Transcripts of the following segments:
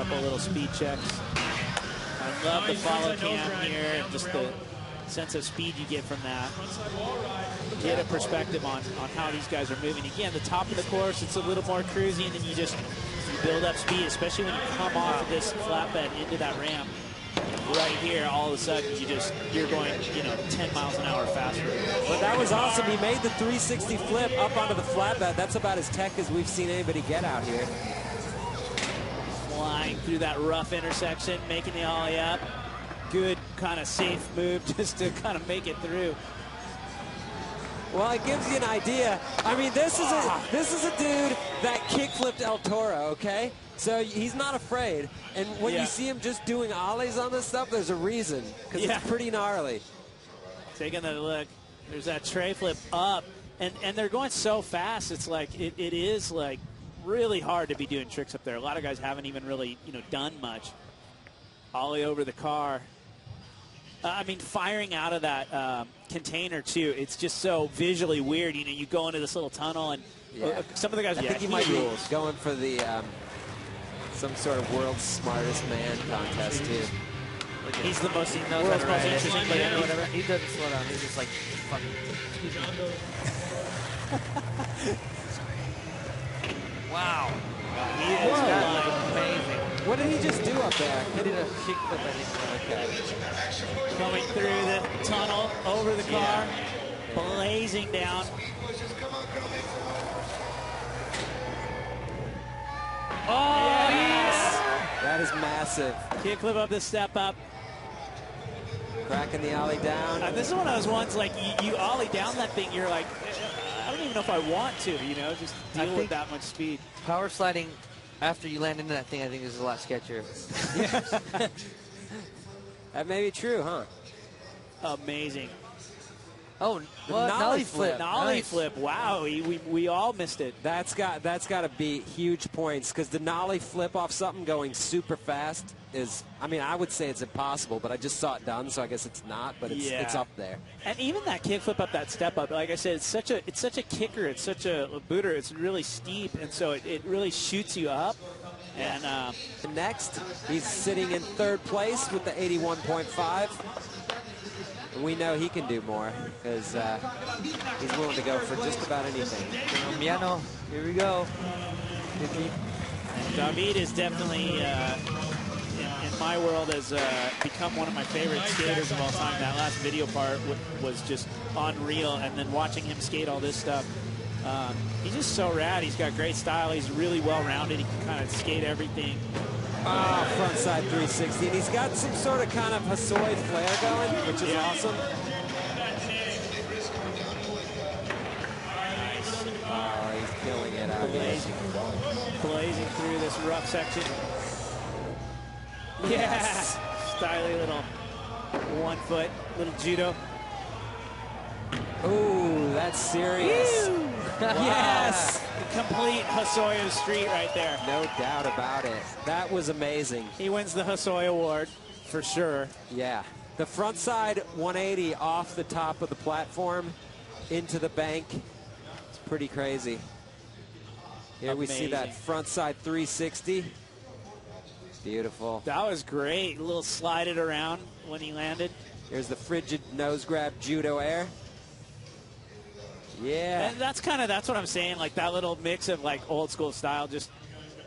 couple little speed checks. I love the follow cam here, and just the sense of speed you get from that. Get a perspective on how these guys are moving. Again, the top of the course, it's a little more cruisy, and then you build up speed, especially when you come off of this flatbed into that ramp. Right here, all of a sudden, you're going, 10 miles an hour faster. But that was awesome. He made the 360 flip up onto the flatbed. That's about as tech as we've seen anybody get out here. Flying through that rough intersection, making the ollie up. Good kind of safe move just to kind of make it through. Well, it gives you an idea. I mean, this is a dude that kickflipped El Toro, okay? So he's not afraid. And when you see him just doing ollies on this stuff, there's a reason, because it's pretty gnarly. Taking a look. There's that tray flip up. And they're going so fast, it's like, it is like really hard to be doing tricks up there. A lot of guys haven't even really, done much. Ollie over the car. I mean, firing out of that container, too, it's just so visually weird. You go into this little tunnel, and some of the guys, I think he might be going for the some sort of world's smartest man contest, too. He's the most, world's most interesting man, whatever. He doesn't slow down. He's just like, fucking. Wow. He is amazing. What did he just do up there? He did a kick flip, I think. Okay. Coming through the tunnel, over the car, blazing down. Oh, yes! That is massive. Kick flip up the step up. Cracking the ollie down. This is one of those ones, like, you ollie down that thing, you're like, I don't even know if I want to, just deal with that much speed. Power sliding after you land into that thing, I think, is a lot sketchier. That may be true, huh? Amazing. Oh, nollie flip. Nollie flip. Wow, we all missed it. That's got to be huge points, because the nollie flip off something going super fast is, I mean, I would say it's impossible, but I just saw it done, so I guess it's not, but it's up there. And even that kick flip up, that step up, like I said, it's such a kicker, it's such a booter, it's really steep, and so it really shoots you up. And next, he's sitting in third place with the 81.5. We know he can do more, because he's willing to go for just about anything. Colombiano, here we go. David is definitely, in my world, has become one of my favorite skaters of all time. That last video part was just unreal, and then watching him skate all this stuff, he's just so rad. He's got great style. He's really well-rounded. He can kind of skate everything. Oh, frontside 360. And he's got some sort of kind of Hasoi flair going, which is awesome. Oh, he's killing it out here. Blazing through this rough section. Yes. Styly little 1 foot, little judo. Ooh, that's serious. Wow. Yes. Complete Hasoi street right there. No doubt about it. That was amazing. He wins the Hasoi Award for sure. Yeah. The frontside 180 off the top of the platform into the bank. It's pretty crazy. Here we see that frontside 360. Beautiful. That was great. A little slided around when he landed. Here's the frigid nose grab judo air. Yeah. And that's what I'm saying, like that little mix of like old school style. Just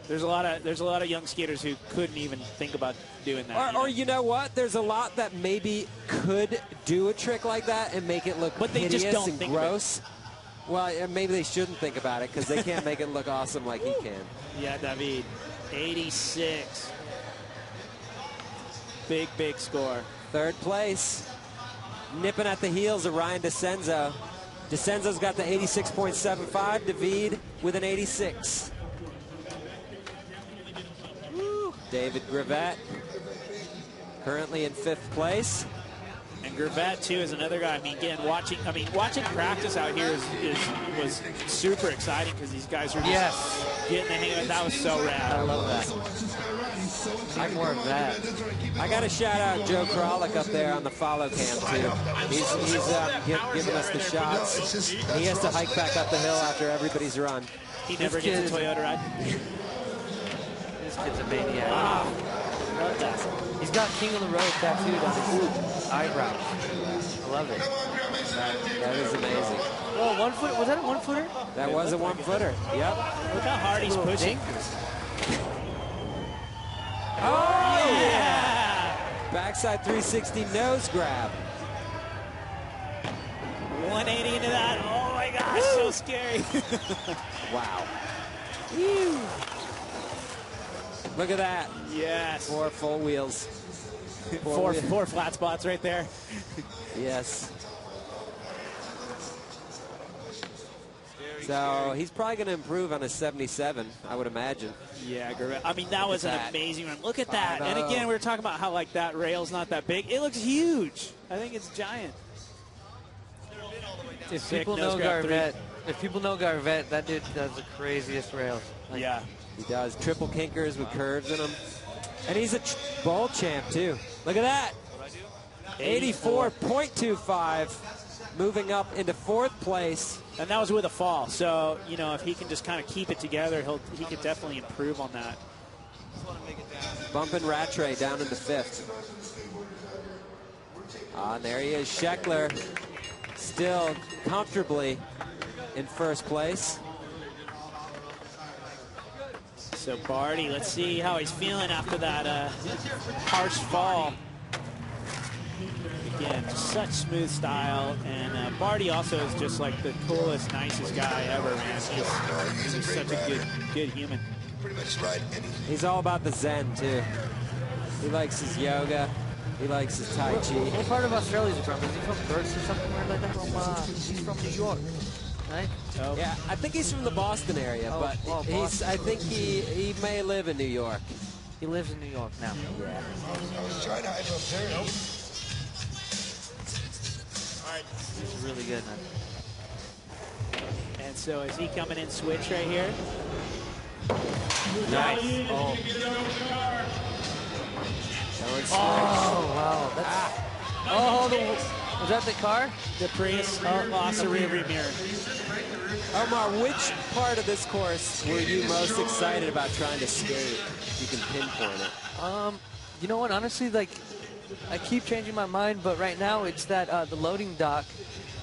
there's a lot of young skaters who couldn't even think about doing that. Or you know what? There's a lot that maybe could do a trick like that and make it look hideous just don't and think gross. Well, maybe they shouldn't think about it, because they can't make it look awesome like he can. Yeah, David. 86. Big score. Third place. Nipping at the heels of Ryan DeCenzo. DeCenzo's got the 86.75. David with an 86. Woo. David Gravette currently in 5th place. And Gravette, too, is another guy. I mean, again, watching practice out here was super exciting, because these guys are just getting the hang of it. That was so rad. I love that. I'm more of that. I got to shout out Joe Kralik up there on the follow cam, too. He's giving us the shots. He has to hike back up the hill after everybody's run. He never gets a Toyota ride. This kid's a maniac. Wow. Love that. He's got King of the Road tattooed on his eyebrows. I love it. That is amazing. Whoa, 1 foot? Was that a 1-footer? That was a 1-footer. Yep. Look how hard he's pushing. Oh, Yeah! Backside 360 nose grab. 180 into that. Oh my gosh, so scary. Wow. Look at that. Yes. 4 full wheels. Four flat spots right there. Yes. So he's probably going to improve on his 77, I would imagine. Yeah, I mean, that was an amazing run. Look at that. And again, we were talking about how, like, that rail's not that big. It looks huge. I think it's giant. If people know Garvette, that dude does the craziest rails. Like, yeah. He does. Triple kinkers with curves in them. And he's a bowl champ, too. Look at that. 84.25. Moving up into 4th place. And that was with a fall. So, you know, if he can just kind of keep it together, he could definitely improve on that. Bumping Rattray down into 5th. And there he is, Sheckler, still comfortably in 1st place. So Barty, let's see how he's feeling after that harsh fall. Again, just such smooth style, and Barty also is just like the coolest, nicest guy ever, man. He's just such a good human. Pretty much right. He's all about the Zen, too. He likes his yoga. He likes his Tai Chi. What part of Australia is he from? Is he from Perth or something weird like that? He's from New York, right? Oh. Yeah, I think he's from the Boston area, but Boston. I think he may live in New York. He lives in New York now. Yeah. I was trying to hide up there. Nope. He's really good, man. And so is he coming in switch right here? Nice. Oh. Wow. That's, was that the car? The Prius lost the rearview mirror. Omar, which part of this course were you most excited about trying to skate? If you can pinpoint it. You know what? Honestly, like, I keep changing my mind, but right now it's that the loading dock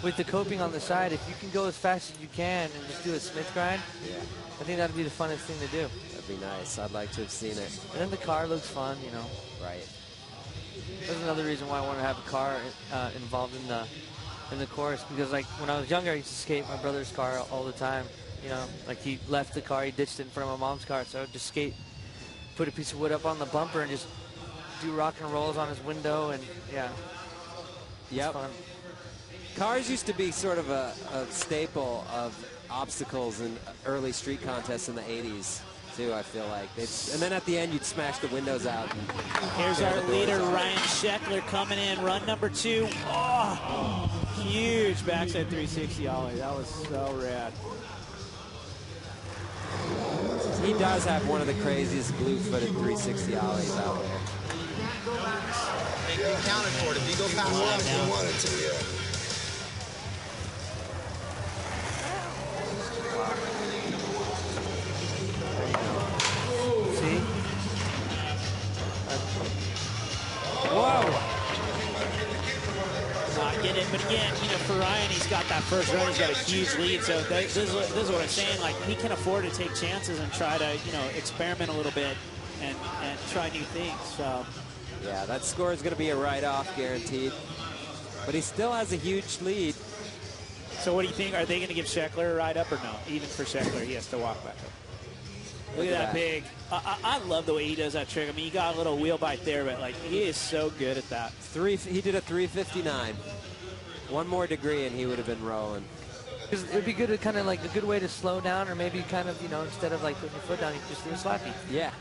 with the coping on the side. If you can go as fast as you can and just do a Smith grind, yeah, I think that'd be the funnest thing to do. That'd be nice. I'd like to have seen it. And then the car looks fun, you know. Right. That's another reason why I want to have a car involved in the course, because like when I was younger, I used to skate my brother's car all the time. You know, like he left the car, he ditched it in front of my mom's car, so I would just skate, put a piece of wood up on the bumper, and just do rock and rolls on his window, and yeah. Yep. It's fun. Cars used to be sort of a staple of obstacles in early street contests in the 80s, too, I feel like. And then at the end, you'd smash the windows out. Here's our leader, Ryan Sheckler, coming in, run number 2. Oh, huge backside 360 ollie. That was so rad. He does have one of the craziest glue-footed 360 ollies out there. You accounted for it. If you go past that, if you wanted to, yeah. See? Whoa! Not getting it, but again, you know, for Ryan, he's got that first run. He's got a huge lead, so this is what I'm saying. Like, he can afford to take chances and try to, you know, experiment a little bit and try new things. So. Yeah, that score is going to be a write-off, guaranteed. But he still has a huge lead. So what do you think? Are they going to give Sheckler a ride up or no? Even for Sheckler, he has to walk back up. Look at that big. I love the way he does that trick. I mean, he got a little wheel bite there, but like he is so good at that. He did a 359. One more degree and he would have been rolling. Because it would be good to kind of like a good way to slow down, or maybe kind of, you know, instead of like putting your foot down, you just do a slappy. Yeah.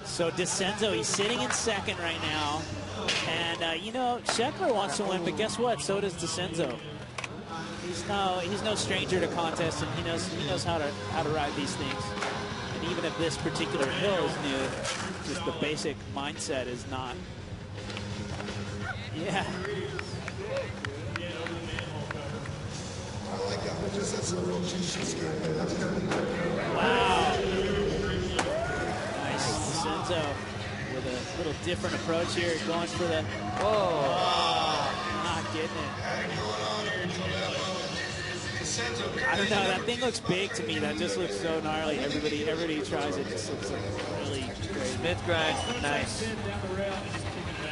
So DeCenzo, he's sitting in second right now. And, you know, Sheckler wants to win, but guess what? So does DeCenzo. He's no stranger to contests, and he knows how to ride these things. And even if this particular hill is new, just the basic mindset is not. Yeah. I like that. That's a real cheat. Wow. Nice. Senzo with a little different approach here, going for the, not getting it. I don't know, that thing looks big to me. That just looks so gnarly. Everybody who tries it just looks like really great. Smith grind, nice.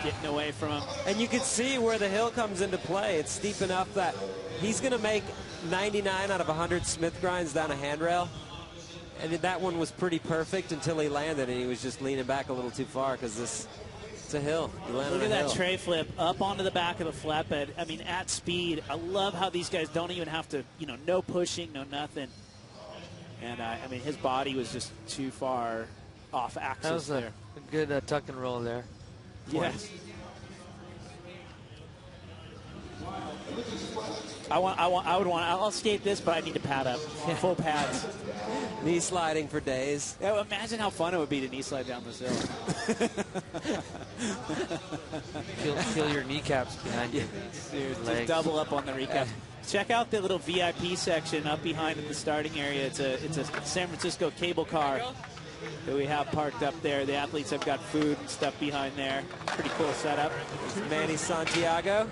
Getting away from him. And you can see where the hill comes into play. It's steep enough that he's going to make 99 out of 100 Smith grinds down a handrail. And that one was pretty perfect until he landed, and he was just leaning back a little too far because it's a hill. Look at that tray flip up onto the back of the flatbed. I mean, at speed. I love how these guys don't even have to, no pushing, no nothing. And, I mean, his body was just too far off axis. That was a good tuck and roll there. Yes. I'll skate this, but I need to pad up. Full pads. Knee sliding for days. Yeah, imagine how fun it would be to knee slide down this hill. Feel your kneecaps behind you. Just double up on the recaps. Check out the little VIP section up behind in the starting area. It's a San Francisco cable car that we have parked up there. The athletes have got food and stuff behind there. Pretty cool setup. Manny Santiago.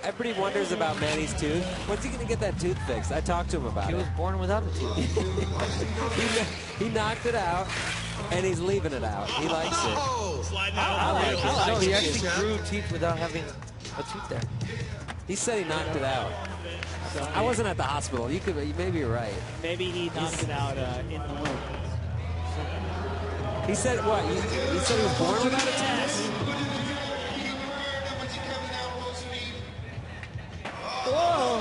Everybody wonders about Manny's tooth. When's he going to get that tooth fixed? I talked to him about it. He was born without a tooth. he knocked it out, and he's leaving it out. He likes it. I like it. No, he actually grew teeth without having a tooth there. He said he knocked it out. I wasn't at the hospital. Maybe you're right. Maybe he knocked it out in the womb. He said what? He said he was born without a tooth? Whoa!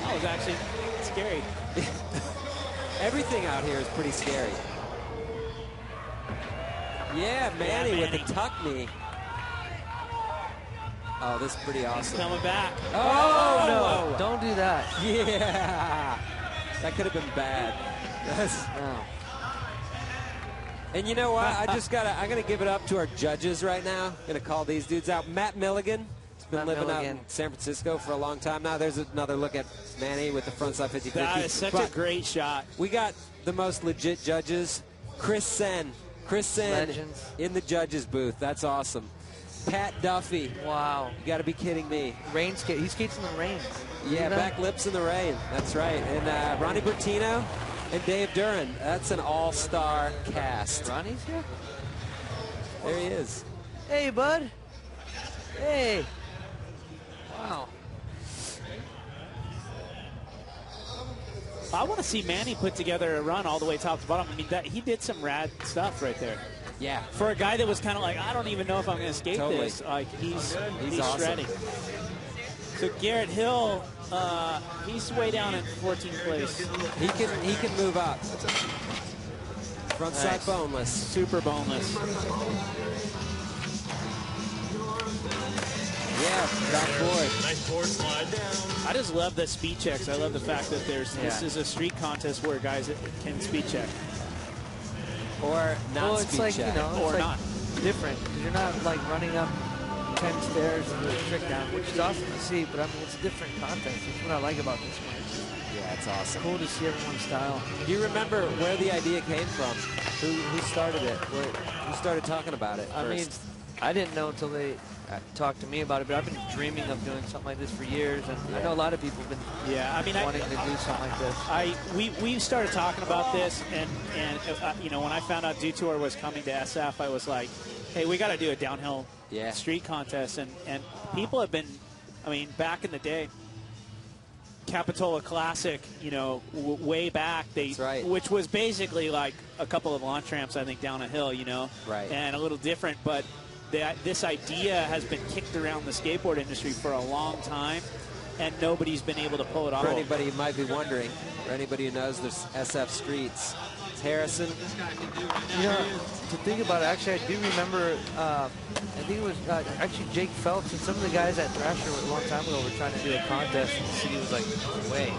That was actually scary. Everything out here is pretty scary. Yeah, Manny with the tuck knee. Oh, this is pretty awesome. He's coming back. Oh, no. Don't do that. Yeah. That could have been bad. No. And you know what? I'm going to give it up to our judges right now. I'm going to call these dudes out. Matt Milligan. Been living out in San Francisco for a long time now. There's another look at Manny with the frontside 50-50. That is such a great shot. We got the most legit judges. Chris Sen Legends. In the judges booth. That's awesome. Pat Duffy. Wow. You got to be kidding me. Rain skate. He skates in the rain. Yeah, back lips in the rain. That's right. And Ronnie Bertino and Dave Duran. That's an all-star cast. Ronnie's here? There he is. Hey, bud. Hey. Wow. I want to see Manny put together a run all the way top to bottom. I mean, he did some rad stuff right there. Yeah. For a guy that was kind of like, I don't even know if I'm going to skate this. Like, he's awesome. shredding. So Garrett Hill, he's way down in 14th place. He can move up. Frontside Nice. boneless. Super boneless. Yeah, backboard. Nice board slide down. I just love the speed checks. I love the fact that this is a street contest where guys can speed check. Or not Well, it's speed like, check. Or it's like not. different. You're not like running up 10 stairs and doing a trick down, which is awesome to see, but I mean, it's a different contest. That's what I like about this one. It's Yeah, it's awesome. cool to see everyone's style. Do you remember where the idea came from? Who started it? Who started talking about it I mean, first? I didn't know until they talked to me about it, but I've been dreaming of doing something like this for years, and I know a lot of people have been wanting to do something like this. We started talking about this, and when I found out Detour was coming to SF, I was like, hey, we got to do a downhill street contest, and people have been, I mean, back in the day, Capitola Classic, way back, That's right. which was basically like a couple of launch ramps, I think, down a hill, Right. and a little different, but this idea has been kicked around the skateboard industry for a long time, and nobody's been able to pull it off. For anybody who might be wondering, or anybody who knows there's SF streets, it's Harrison. To think about it, actually, I do remember, I think it was actually Jake Phelps and some of the guys at Thrasher a long time ago were trying to do a contest, and the city was like, no way.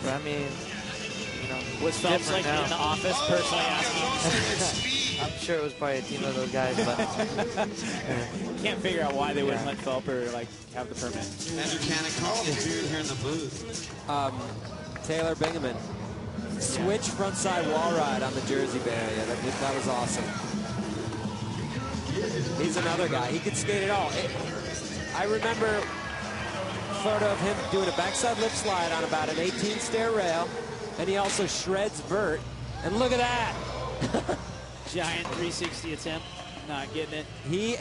But I mean, Was Phelps like now. in the office personally asking? I'm sure it was probably a team of those guys, but Can't figure out why they wouldn't let Phelper have the permit. And you can't call the dude here in the booth. Taylor Bingaman. switch frontside wall ride on the Jersey barrier. That was awesome. He's another guy. He can skate it all. I remember a photo of him doing a backside lip slide on about an 18 stair rail, and he also shreds vert. And look at that. Giant 360 attempt. Not getting it.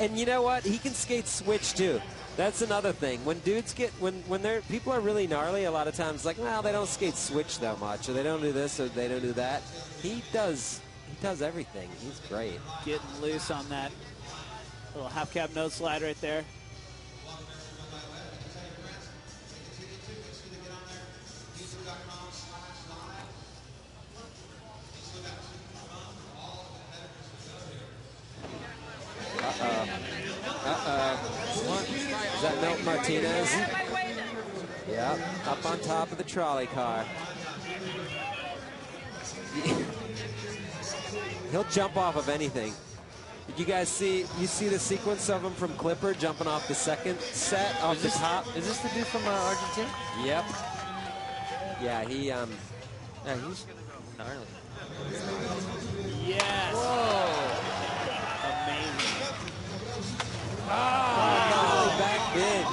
And you know what? He can skate switch too. That's another thing. When dudes get when people are really gnarly, a lot of times like, well, they don't skate switch that much, or they don't do this, or they don't do that. He does everything. He's great. Getting loose on that little half cab nose slide right there. What? Is that Milton Martinez? Yep, up on top of the trolley car. He'll jump off of anything. Did you guys see the sequence of him from Clipper jumping off the second set off the top? Is this the dude from Argentina? Yep. Yeah, yeah, he's gnarly. Yes. Whoa. Amazing. Oh, back big.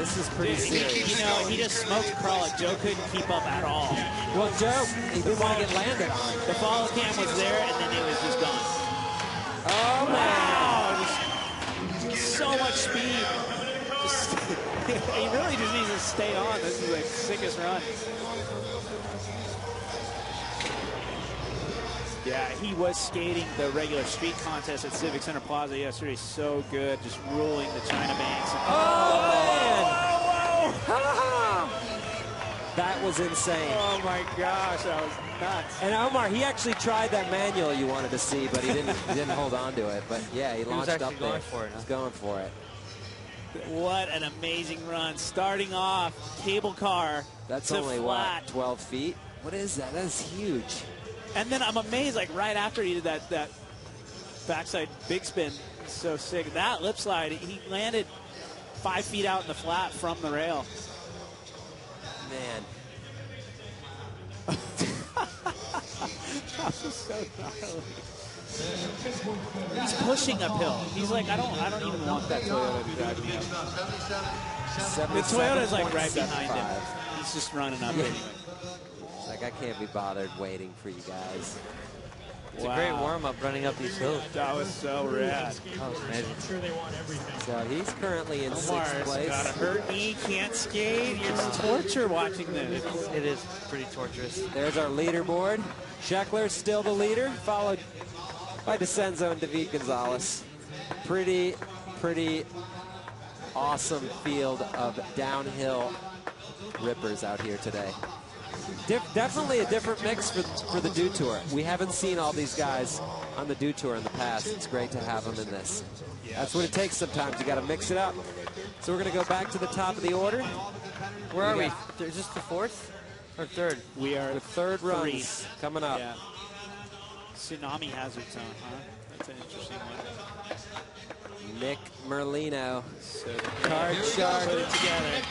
This is pretty serious. You know, he just smoked Crawlick. Joe couldn't keep up at all. Well, Joe, he didn't want to get landed on. The follow cam was there, and then it was just gone. Oh, man. Wow. Just so much speed. He really just needs to stay on. This is the sickest run. Yeah, he was skating the regular street contest at Civic Center Plaza yesterday. So good, just ruling the China banks. Oh, man! That was insane. Oh my gosh, that was nuts. And Omar, he actually tried that manual you wanted to see, but he didn't hold on to it. But yeah, he launched up there. He's going for it. What an amazing run! Starting off cable car. That's to only flat. what, 12 feet? What is that? That's huge. And then I'm amazed, like right after he did that backside big spin, so sick. That lip slide, he landed 5 feet out in the flat from the rail. Man. That was so gnarly. He's pushing uphill. He's like, I don't even want that Toyota to drive me up. The Toyota's like right behind him. He's just running up anyway. Like, I can't be bothered waiting for you guys. It's a great warm-up running up these hills. That was so rad. That was amazing. So he's currently in Omar's 6th place. got a hurt knee, can't skate. It's torture watching this. It is pretty torturous. There's our leaderboard. Sheckler still the leader, followed by DeCenzo and David Gonzalez. Pretty awesome field of downhill rippers out here today. Definitely a different mix for the Dew Tour. We haven't seen all these guys on the Dew Tour in the past. It's great to have them in this. That's what it takes sometimes. You got to mix it up. So we're going to go back to the top of the order. Where are we? Is this the 4th or 3rd? We are the 3rd runs coming up. Yeah. Tsunami hazard zone, huh? That's an interesting one. Nick Merlino, So card shark. Put it together.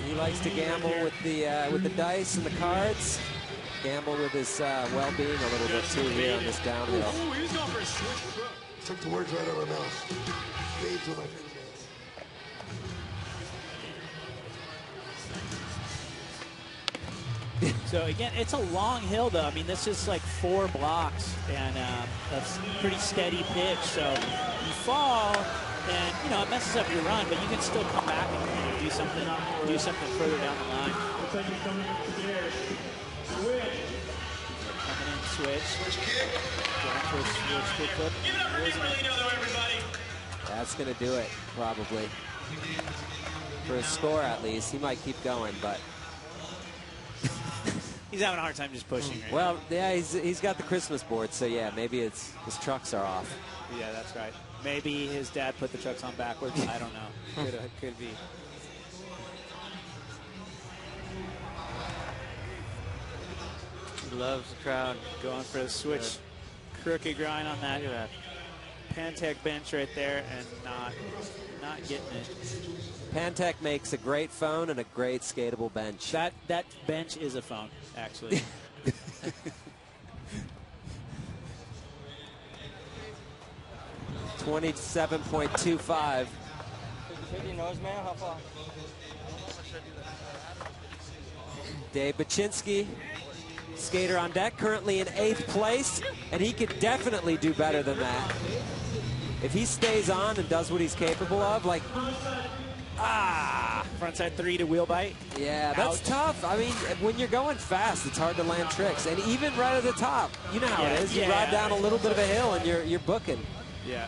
He likes to gamble with the dice and the cards. Gamble with his well-being a little bit too here on this downhill. Took the words right out of my mouth. Fades with my fingernails. So again, it's a long hill though. I mean, this is like 4 blocks and a pretty steady pitch. So you fall, and you know it messes up your run, but you can still come back and do something further down the line. Coming in, switch kick. Going for a switch kick flip. That's gonna do it probably for a score at least. He might keep going, but. He's having a hard time just pushing. Right well, yeah, he's got the Christmas board, so yeah, maybe his trucks are off. Yeah, that's right. Maybe his dad put the trucks on backwards. I don't know. Could be. He loves the crowd. Going for a switch. Crooked grind on that. Look at that. Pantech bench right there and not getting it. Pantech makes a great phone and a great skatable bench. That bench is a phone, actually. 27.25. Dave Baczynski, skater on deck, currently in 8th place, and he could definitely do better than that. If he stays on and does what he's capable of, like, Frontside 3 to wheel bite. Yeah, that's tough. I mean, when you're going fast, it's hard to land tricks. And even right at the top, you know how it is. You ride down a little bit of a hill and you're booking. Yeah.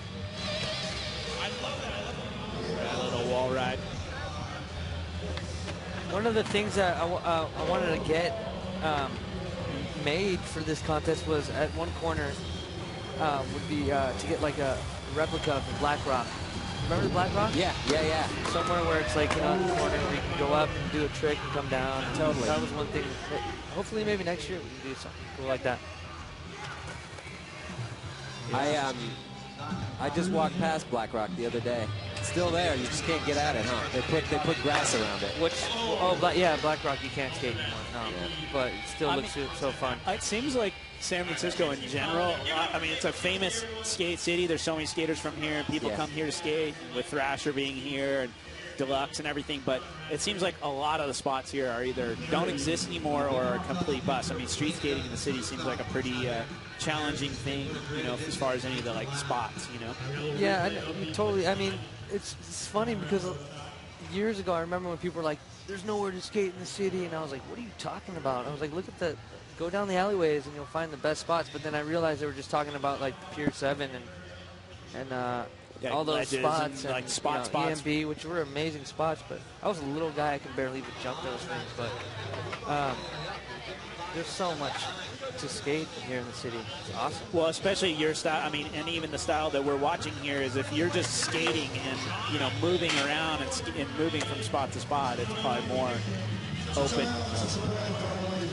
A little wall ride. One of the things that I wanted to get made for this contest was at one corner would be to get like a replica of the Black Rock. Remember the Black Rock? Yeah. Somewhere where it's like, you know, in the corner where you can go up and do a trick and come down. Totally. That was one thing. Hopefully maybe next year we can do something cool like that. I just walked past Black Rock the other day. It's still there. You just can't get at it, huh? They put grass around it. Black Rock you can't skate anymore. No, but it still looks so fun. It seems like San Francisco in general, I mean, it's a famous skate city. There's so many skaters from here, and people come here to skate, with Thrasher being here and Deluxe and everything, but it seems like a lot of the spots here are either don't exist anymore or are a complete bust. I mean, street skating in the city seems like a pretty challenging thing, you know, as far as any of the, like, spots, you know? Yeah, totally. I mean, it's funny because years ago, I remember when people were like, there's nowhere to skate in the city, and I was like, what are you talking about? I was like, go down the alleyways and you'll find the best spots. But then I realized they were just talking about like Pier 7 and all those spots and like spots, EMB, which were amazing spots. But I was a little guy, I can barely even jump those things. But there's so much to skate here in the city. It's awesome. Well, especially your style. I mean, and even the style that we're watching here is if you're just skating and, you know, moving around and moving from spot to spot, it's probably more open.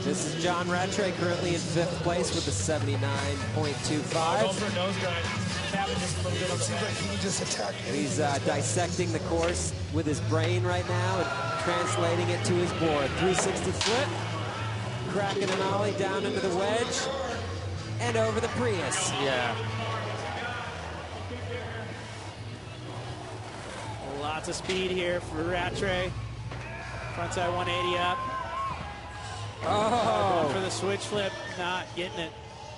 This is John Rattray, currently in 5th place with a 79.25. He's dissecting the course with his brain right now and translating it to his board. 360 flip, cracking an ollie down into the wedge, and over the Prius. Yeah. Lots of speed here for Rattray. Frontside 180 up. Oh, for the switch flip, not getting it.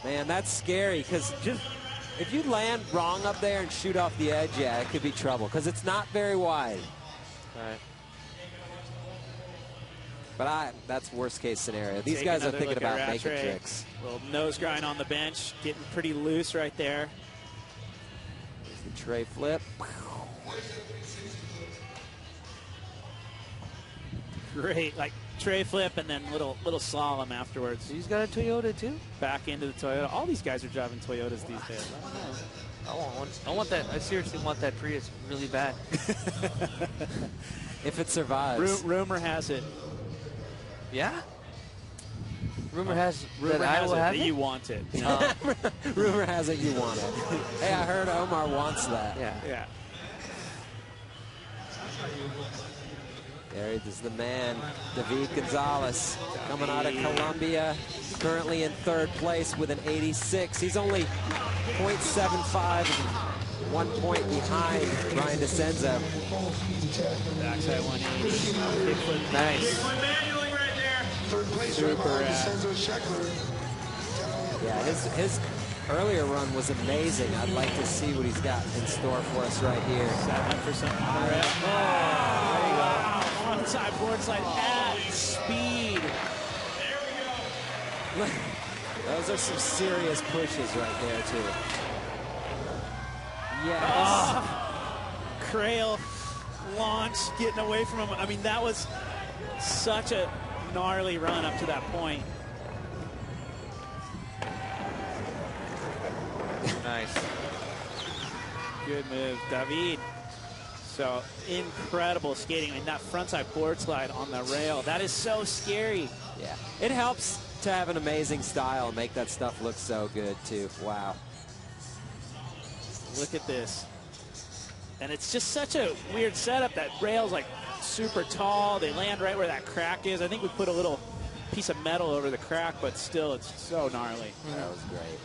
Man, that's scary, because just if you land wrong up there and shoot off the edge, yeah, it could be trouble, because it's not very wide. Right. But that's worst case scenario. These guys are thinking about making tricks. Little nose grind on the bench, getting pretty loose right there. There's the tray flip. Great, like tray flip and then little slalom afterwards. He's got a Toyota too? Back into the Toyota. All these guys are driving Toyotas these days. I want that. I seriously want that Prius really bad. If it survives. Rumor has it. Yeah? Rumor has that I will have it? You want it. Rumor has it you want it. Hey, I heard Omar wants that. Yeah. There is the man, David Gonzalez, coming out of Colombia, currently in 3rd place with an 86. He's only 0.75, 1 point behind Brian DeCenzo. Backside 180. Nice. Third place, Super, sheckler. Yeah, his earlier run was amazing. I'd like to see what he's got in store for us right here. 7% on the rail. There you go. Frontside board slide at speed. Those are some serious pushes right there, too. Yes. Crail launch, getting away from him. I mean, that was such a gnarly run up to that point. Nice. Good move, David. So incredible skating. I mean, that frontside board slide on the rail, that is so scary. Yeah, it helps to have an amazing style and make that stuff look so good too. Wow. Look at this. And it's just such a weird setup. That rail's like super tall. They land right where that crack is. I think we put a little piece of metal over the crack, but still, it's so gnarly. That was great.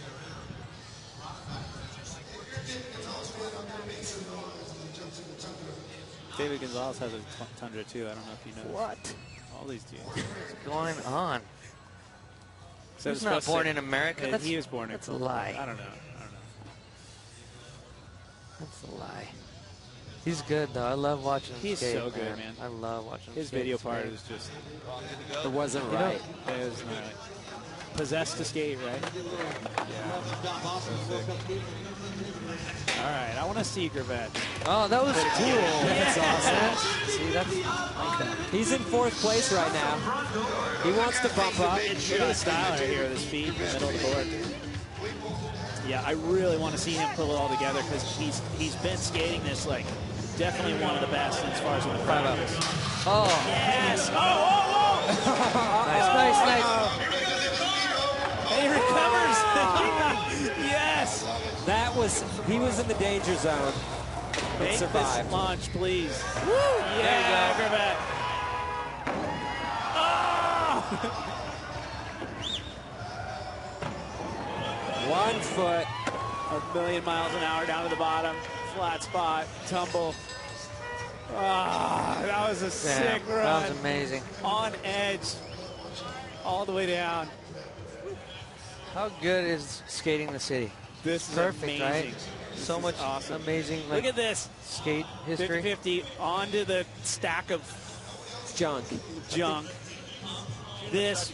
David Gonzalez has a Tundra, too. I don't know if you know. What? All these dudes. What's going on? So He's not born in America. He was born in. That's a lie. I don't know. That's a lie. He's good, though. I love watching him He's skate, so good, man. I love watching him His skate. video part is just... It wasn't right. It was not right. Possessed to skate, right? All right, I want to see Gravette. Oh, that was cool. That's awesome. See, that's like that. He's in 4th place right now. He wants to bump up. Look at the style right here, this feet in the middle of the board. Yeah, I really want to see him pull it all together because he's been skating this like definitely one of the best as far as when the practice. Oh. Yes! Oh! Nice. And he recovers! Yes! He was in the danger zone. But Make survived. this launch, please. Woo! There you Yeah, Gravette. Oh! 1 foot. 1,000,000 miles an hour down to the bottom. Flat spot, tumble. Ah, that was a sick run. That was amazing. On edge, all the way down. How good is skating the city? This is Perfect, amazing. right? So This much is awesome. amazing. Look Like, at this. skate history. 50-50 onto the stack of Junk. junk. This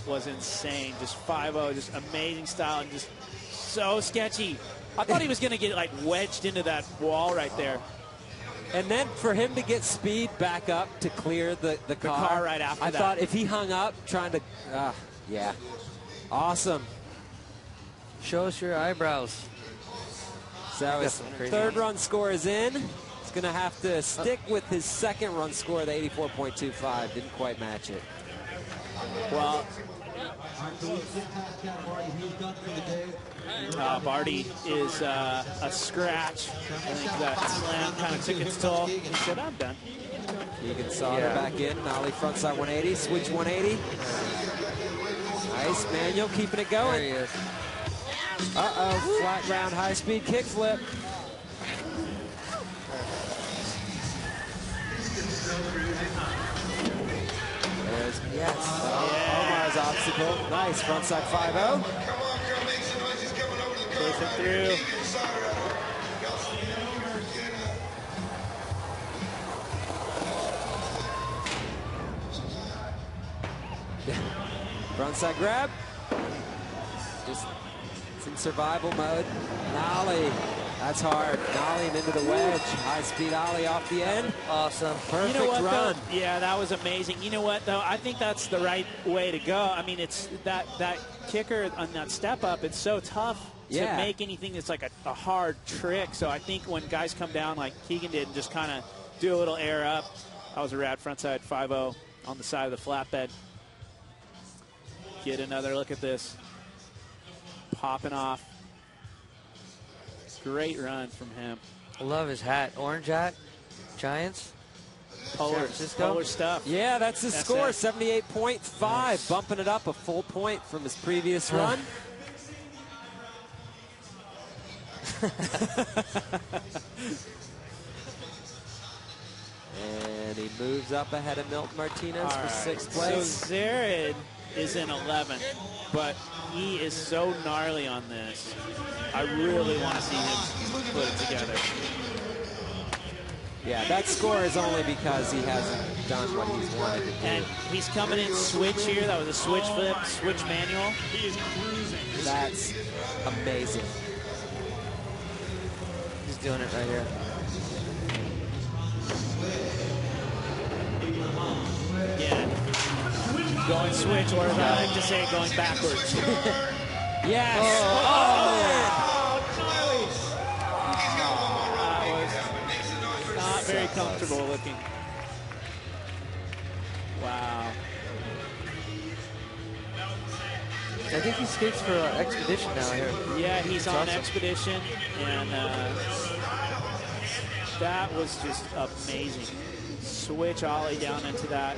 was insane. Just 5-0, just amazing style and just so sketchy. I thought he was going to get like wedged into that wall right there. And then for him to get speed back up to clear the car right after I that. thought if he hung up trying to, yeah. Awesome. Show us your eyebrows. So his some crazy 3rd ones. run score is in. He's going to have to stick with his 2nd run score, the 84.25. Didn't quite match it. Well, Barty is a scratch. I think that slam kind of took its toll. He said, I'm done. Keegan Sauter back in. Nollie frontside 180. Switch 180. Nice. Manuel keeping it There going. he is. Uh-oh. Flat ground high speed kickflip. There's Omar's obstacle. Nice. Frontside 5-0. Pushing through. Frontside grab. Just it's in survival mode. Nollie. That's hard. Nollie into the wedge. High speed ollie off the end. Awesome. Perfect You know what, run. though? Yeah, that was amazing. You know what, though? I think that's the right way to go. I mean, it's that kicker on that step up, it's so tough to make anything that's like a hard trick. So I think when guys come down like Keegan did and just kind of do a little air up, that was a rad frontside 5-0 on the side of the flatbed. Get another look at this. Popping off. Great run from him. I love his hat. Orange hat. Giants. Polar stuff. Yeah, that's his That's score, it. 78.5, Nice. bumping it up a full point from his previous run. And he moves up ahead of Milton Martinez for 6th place. So Zared is in 11th, but he is so gnarly on this. I really want to see him put it together. Yeah, that score is only because he hasn't done what he's wanted to do. And he's coming in switch here. That was a switch flip, switch manual. He is cruising. That's amazing. He's doing it right here. Again, going switch, or as I like to say, going backwards. Yes. That was not very comfortable looking. Wow. I think he skates for Expedition now here. Yeah, he's on awesome. Expedition, and that was just amazing. Switch ollie down into that,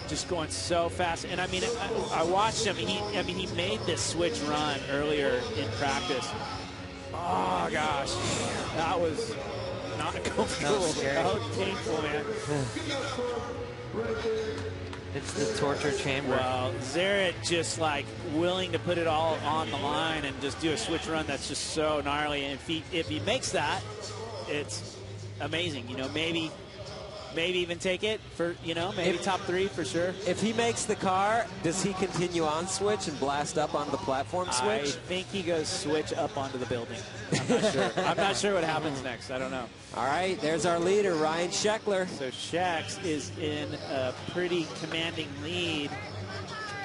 just going so fast. And I mean, I watched him. He made this switch run earlier in practice. Oh gosh, that was not comfortable. That was painful, man. It's the torture chamber. Well, Zaret just like willing to put it all on the line and just do a switch run that's just so gnarly. And if he makes that, it's amazing. You know, maybe even take it for, you know, maybe top 3 for sure. If he makes the car, does he continue on switch and blast up onto the platform switch? I think he goes switch up onto the building. I'm not sure. I'm not sure what happens next. I don't know. All right, there's our leader, Ryan Sheckler. So Shex is in a pretty commanding lead,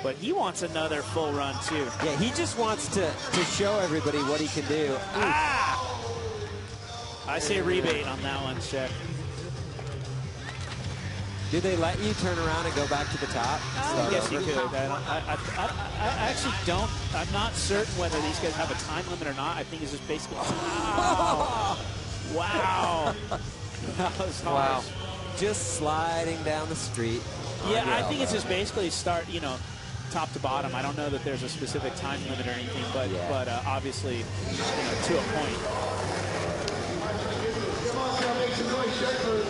but he wants another full run too. Yeah, he just wants to show everybody what he can do. Ah! I say rebate on that one, Sheck. Do they let you turn around and go back to the top? I guess you could. I actually don't. I'm not certain whether these guys have a time limit or not. I think it's just basically. Wow. Wow. That was harsh. Wow. Just sliding down the street. Yeah, I think it's just basically start, you know, top to bottom. I don't know that there's a specific time limit or anything, but obviously, you know, to a point. Come on, now make some noise, sheckler.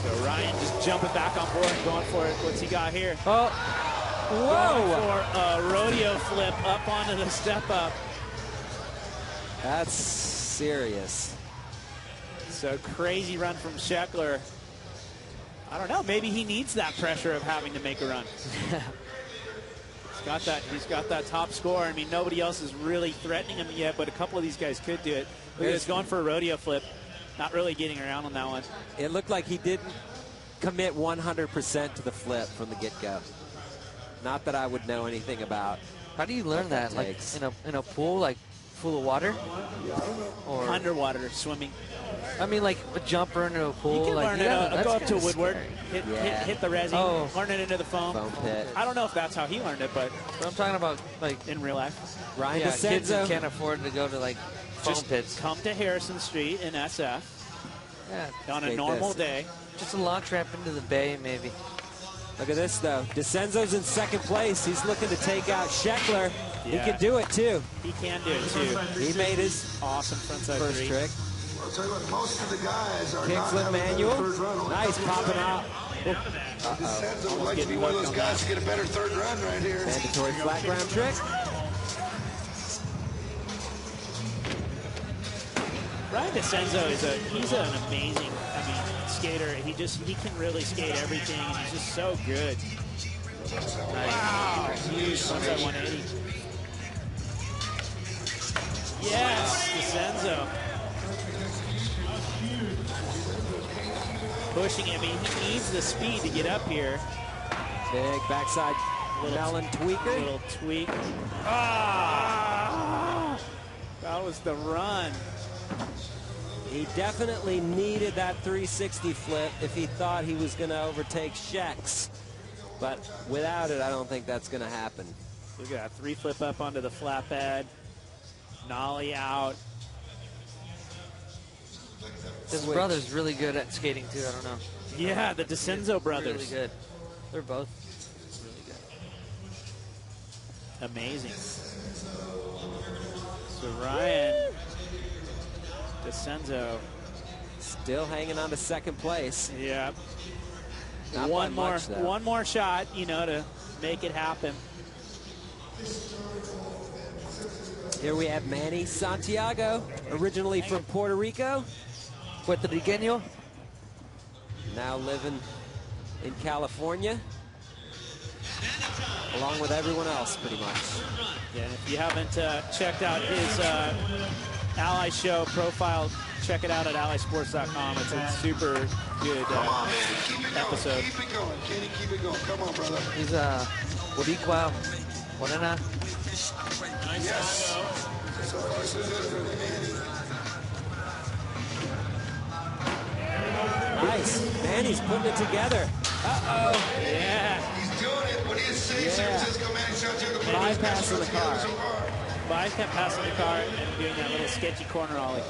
So Ryan just jumping back on board and going for it. What's he got here? Oh, whoa! Going for a rodeo flip up onto the step up. That's serious. So crazy run from Sheckler. I don't know. Maybe he needs that pressure of having to make a run. He's got that top score. I mean, nobody else is really threatening him yet, but a couple of these guys could do it. Look at this, going for a rodeo flip. Not really getting around on that one. It looked like he didn't commit 100% to the flip from the get-go. Not that I would know anything about. How do you learn that? Like in a pool, like full of water, or underwater swimming? I mean, like a jumper into a pool. You can like, learn it. Go up to Woodward, hit the resin, learn it into the foam. Pit. I don't know if that's how he learned it, but I'm talking about like in real life. Ryan kids who DeCenzo can't afford to go to like foam pits. Come to Harrison Street in SF on a normal day. Just a launch ramp into the bay, maybe. Look at this, though. DeCenzo's in second place. He's looking to take out Sheckler. Yeah. He can do it, too. He can do it, too. He made his awesome frontside first trick. I'll tell you what, most of the guys are not Kickflip having manual. a third run. Nice, popping out. DeCenzo would like to be one of those guys to get a better third run right here. Mandatory flat ground trick. Ryan DeCenzo he's an amazing, skater. He can really skate everything, and he's just so good. Wow, huge frontside 180. Yes, DeCenzo. Pushing him. He needs the speed to get up here. Big backside melon tweaker. Little tweak. Ah! That was the run. He definitely needed that 360 flip if he thought he was going to overtake Shex. But without it, I don't think that's going to happen. Look at that 3 flip up onto the flatbed. Nollie out. His brother's really good at skating, too. I don't know. Yeah, the DeCenzo brothers. Really good. They're both really good. Amazing. So Ryan DeCenzo still hanging on to second place. Yeah. Not one more much, one more shot, to make it happen. Here we have Manny Santiago, originally from Puerto Rico. Puerto Riqueño. Now living in California, along with everyone else, pretty much. Yeah, and if you haven't checked out his Ally Show profile, check it out at allysports.com. It's a super good episode. Keep it going, Kenny. Keep it going. Come on, brother. He's Boricua, Morena. Yes. So far, so good for the Manny. Nice. Manny's putting it together. Uh-oh. Yeah. He's doing it. What do you say, San Francisco man? He's trying to take the Bypassing the car. Bypassing the car and doing that little sketchy corner ollie.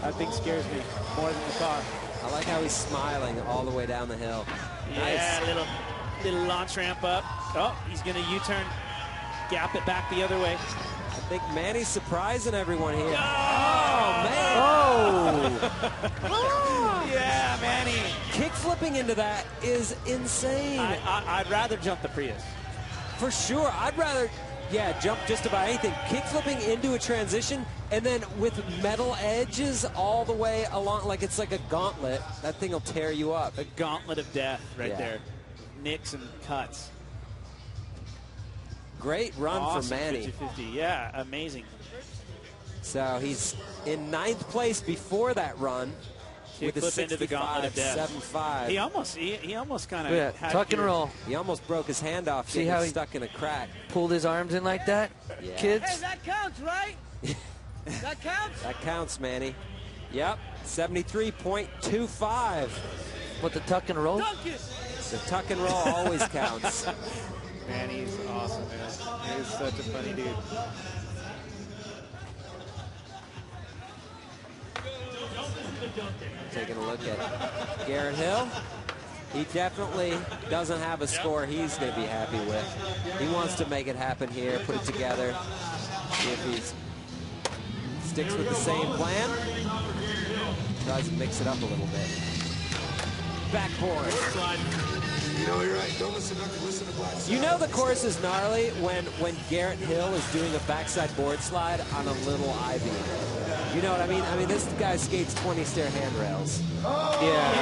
That thing scares me more than the car. I like how he's smiling all the way down the hill. Yeah, Nice. little launch ramp up. Oh, he's going to U-turn, gap it back the other way. I think Manny's surprising everyone here. Oh, man. Oh! Yeah, Manny. Kick flipping into that is insane. I'd rather jump the Prius. For sure. I'd rather, jump just about anything. Kick flipping into a transition and then with metal edges all the way along, like it's like a gauntlet. That thing will tear you up. A gauntlet of death right there. Nicks and cuts. Great run awesome for Manny. 50-50. Yeah, amazing. So he's in 9th place before that run. Kick with a flip into the gauntlet of death. 7.5. He almost kind of had tuck and roll. He almost broke his hand off. See how he stuck in a crack. Pulled his arms in like that? Yeah. Kids? Hey, that counts, right? That counts? That counts, Manny. Yep, 73.25. What, the tuck and roll? Dunk it! The tuck and roll always counts. Man, he's awesome, man. He's such a funny dude. Taking a look at Garrett Hill. He definitely doesn't have a score he's going to be happy with. He wants to make it happen here, put it together, see if he sticks with the same plan. Tries to mix it up a little bit. Backboard. You know, you're right. Don't listen to Black Sabbath. You know the course is gnarly when Garrett Hill is doing a backside board slide on a little ivy. You know what I mean? I mean, this guy skates 20-stair handrails. Oh. Yeah.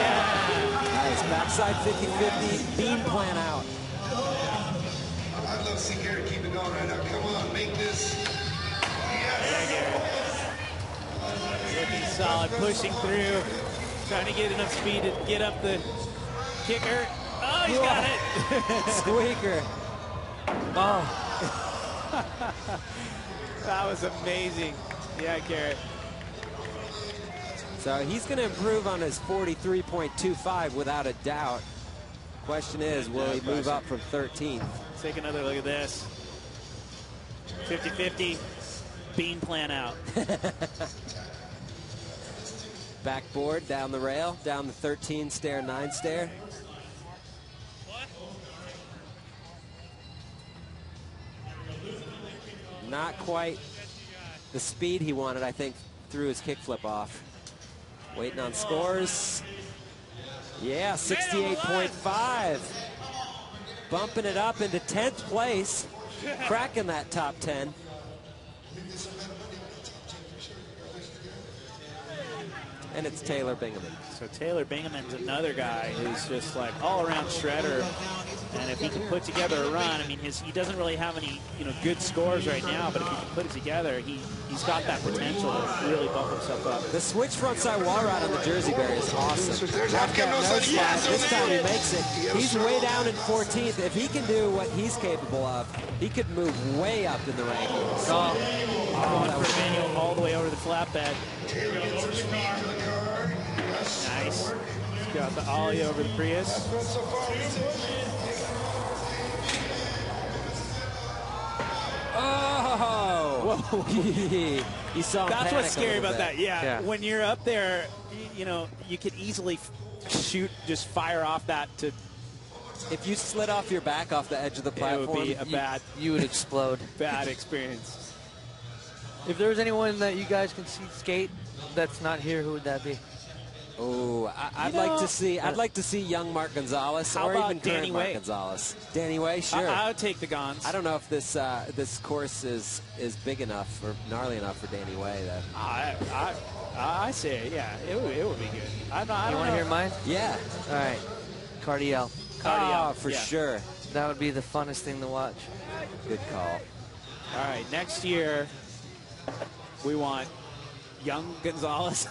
Nice. Backside 50-50, beam plan out. I'd love to see Garrett keep it going right now. Come on, make this. Yes. Looking solid, pushing through, trying to get enough speed to get up the kicker. Oh, he's got it. Squeaker. Oh. That was amazing. Yeah, Garrett. So he's going to improve on his 43.25 without a doubt. Question is, will he move up from 13th? Take another look at this. 50-50, beam plan out. Backboard, down the rail, down the 13-stair, 9-stair. Not quite the speed he wanted, I think, threw his kickflip off. Waiting on scores. Yeah, 68.5. Bumping it up into 10th place. Cracking that top 10. And it's Taylor Bingaman. So Taylor Bingaman's another guy who's just like all-around shredder. And if he can put together a run, I mean, he doesn't really have any, good scores right now, but if he can put it together, he's got that potential to really bump himself up. The switch frontside wall ride on the Jersey Bear is awesome. There's After that no nose slide. slide, this time he makes it. He's way down in 14th. If he can do what he's capable of, he could move way up in the rankings. Going for Manuel all the way over the flatbed. Nice. He's got the ollie over the Prius. Oh! Whoa! You saw him That's panic what's a scary little about bit. that. Yeah, when you're up there, you could easily just fire off that to. If you slid off your back off the edge of the platform, it would be a bad. You would explode. Bad experience. If there was anyone that you guys can see skate that's not here, who would that be? Oh, I'd like to see young Mark Gonzalez, How or about even Danny current Mark Way? Gonzalez. Danny Way, sure. I would take the Gons. I don't know if this course is big enough or gnarly enough for Danny Way. Though. I say, yeah, it would be good. I don't You want to hear mine? Yeah. All right. Cardiel. Oh, for sure. That would be the funnest thing to watch. Good call. All right, next year we want young Gonzalez.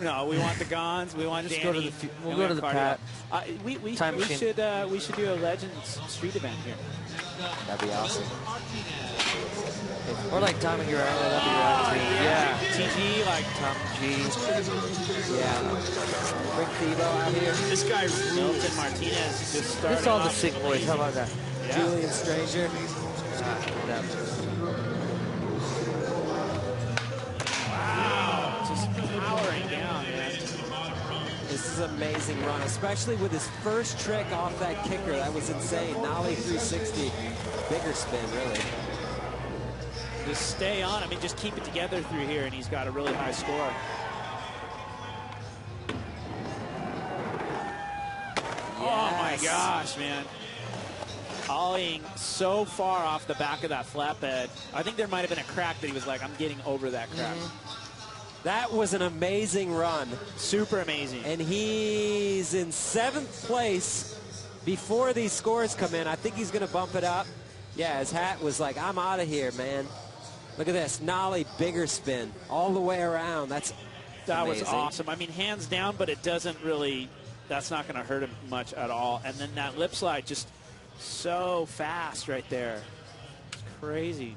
No, we want the Gons. We want Just Danny. we'll go to the Pat. We should do a Legends Street event here. That'd be awesome. Or like Tom and Guerrero, that'd be rad too. Yeah. TG, like Tom G. Yeah. Bring Thibault out here. this guy, Milton Martinez, just started This all the off sick boys. How about that? Yeah. Julian Stranger. Wow, just powering down, man. This is an amazing run, especially with his first trick off that kicker. That was insane. Nollie 360. Bigger spin, really. Just stay on. I mean, just keep it together through here, and he's got a really high score. Oh my gosh, man. Ollieing so far off the back of that flatbed. I think there might have been a crack that he was like, I'm getting over that crack. That was an amazing run. Super amazing. And he's in 7th place before these scores come in. I think he's going to bump it up. Yeah, his hat was like, I'm out of here, man. Look at this. Nollie, bigger spin all the way around. That was awesome. I mean, hands down, but it doesn't really, that's not going to hurt him much at all. And then that lip slide just so fast right there. It's crazy.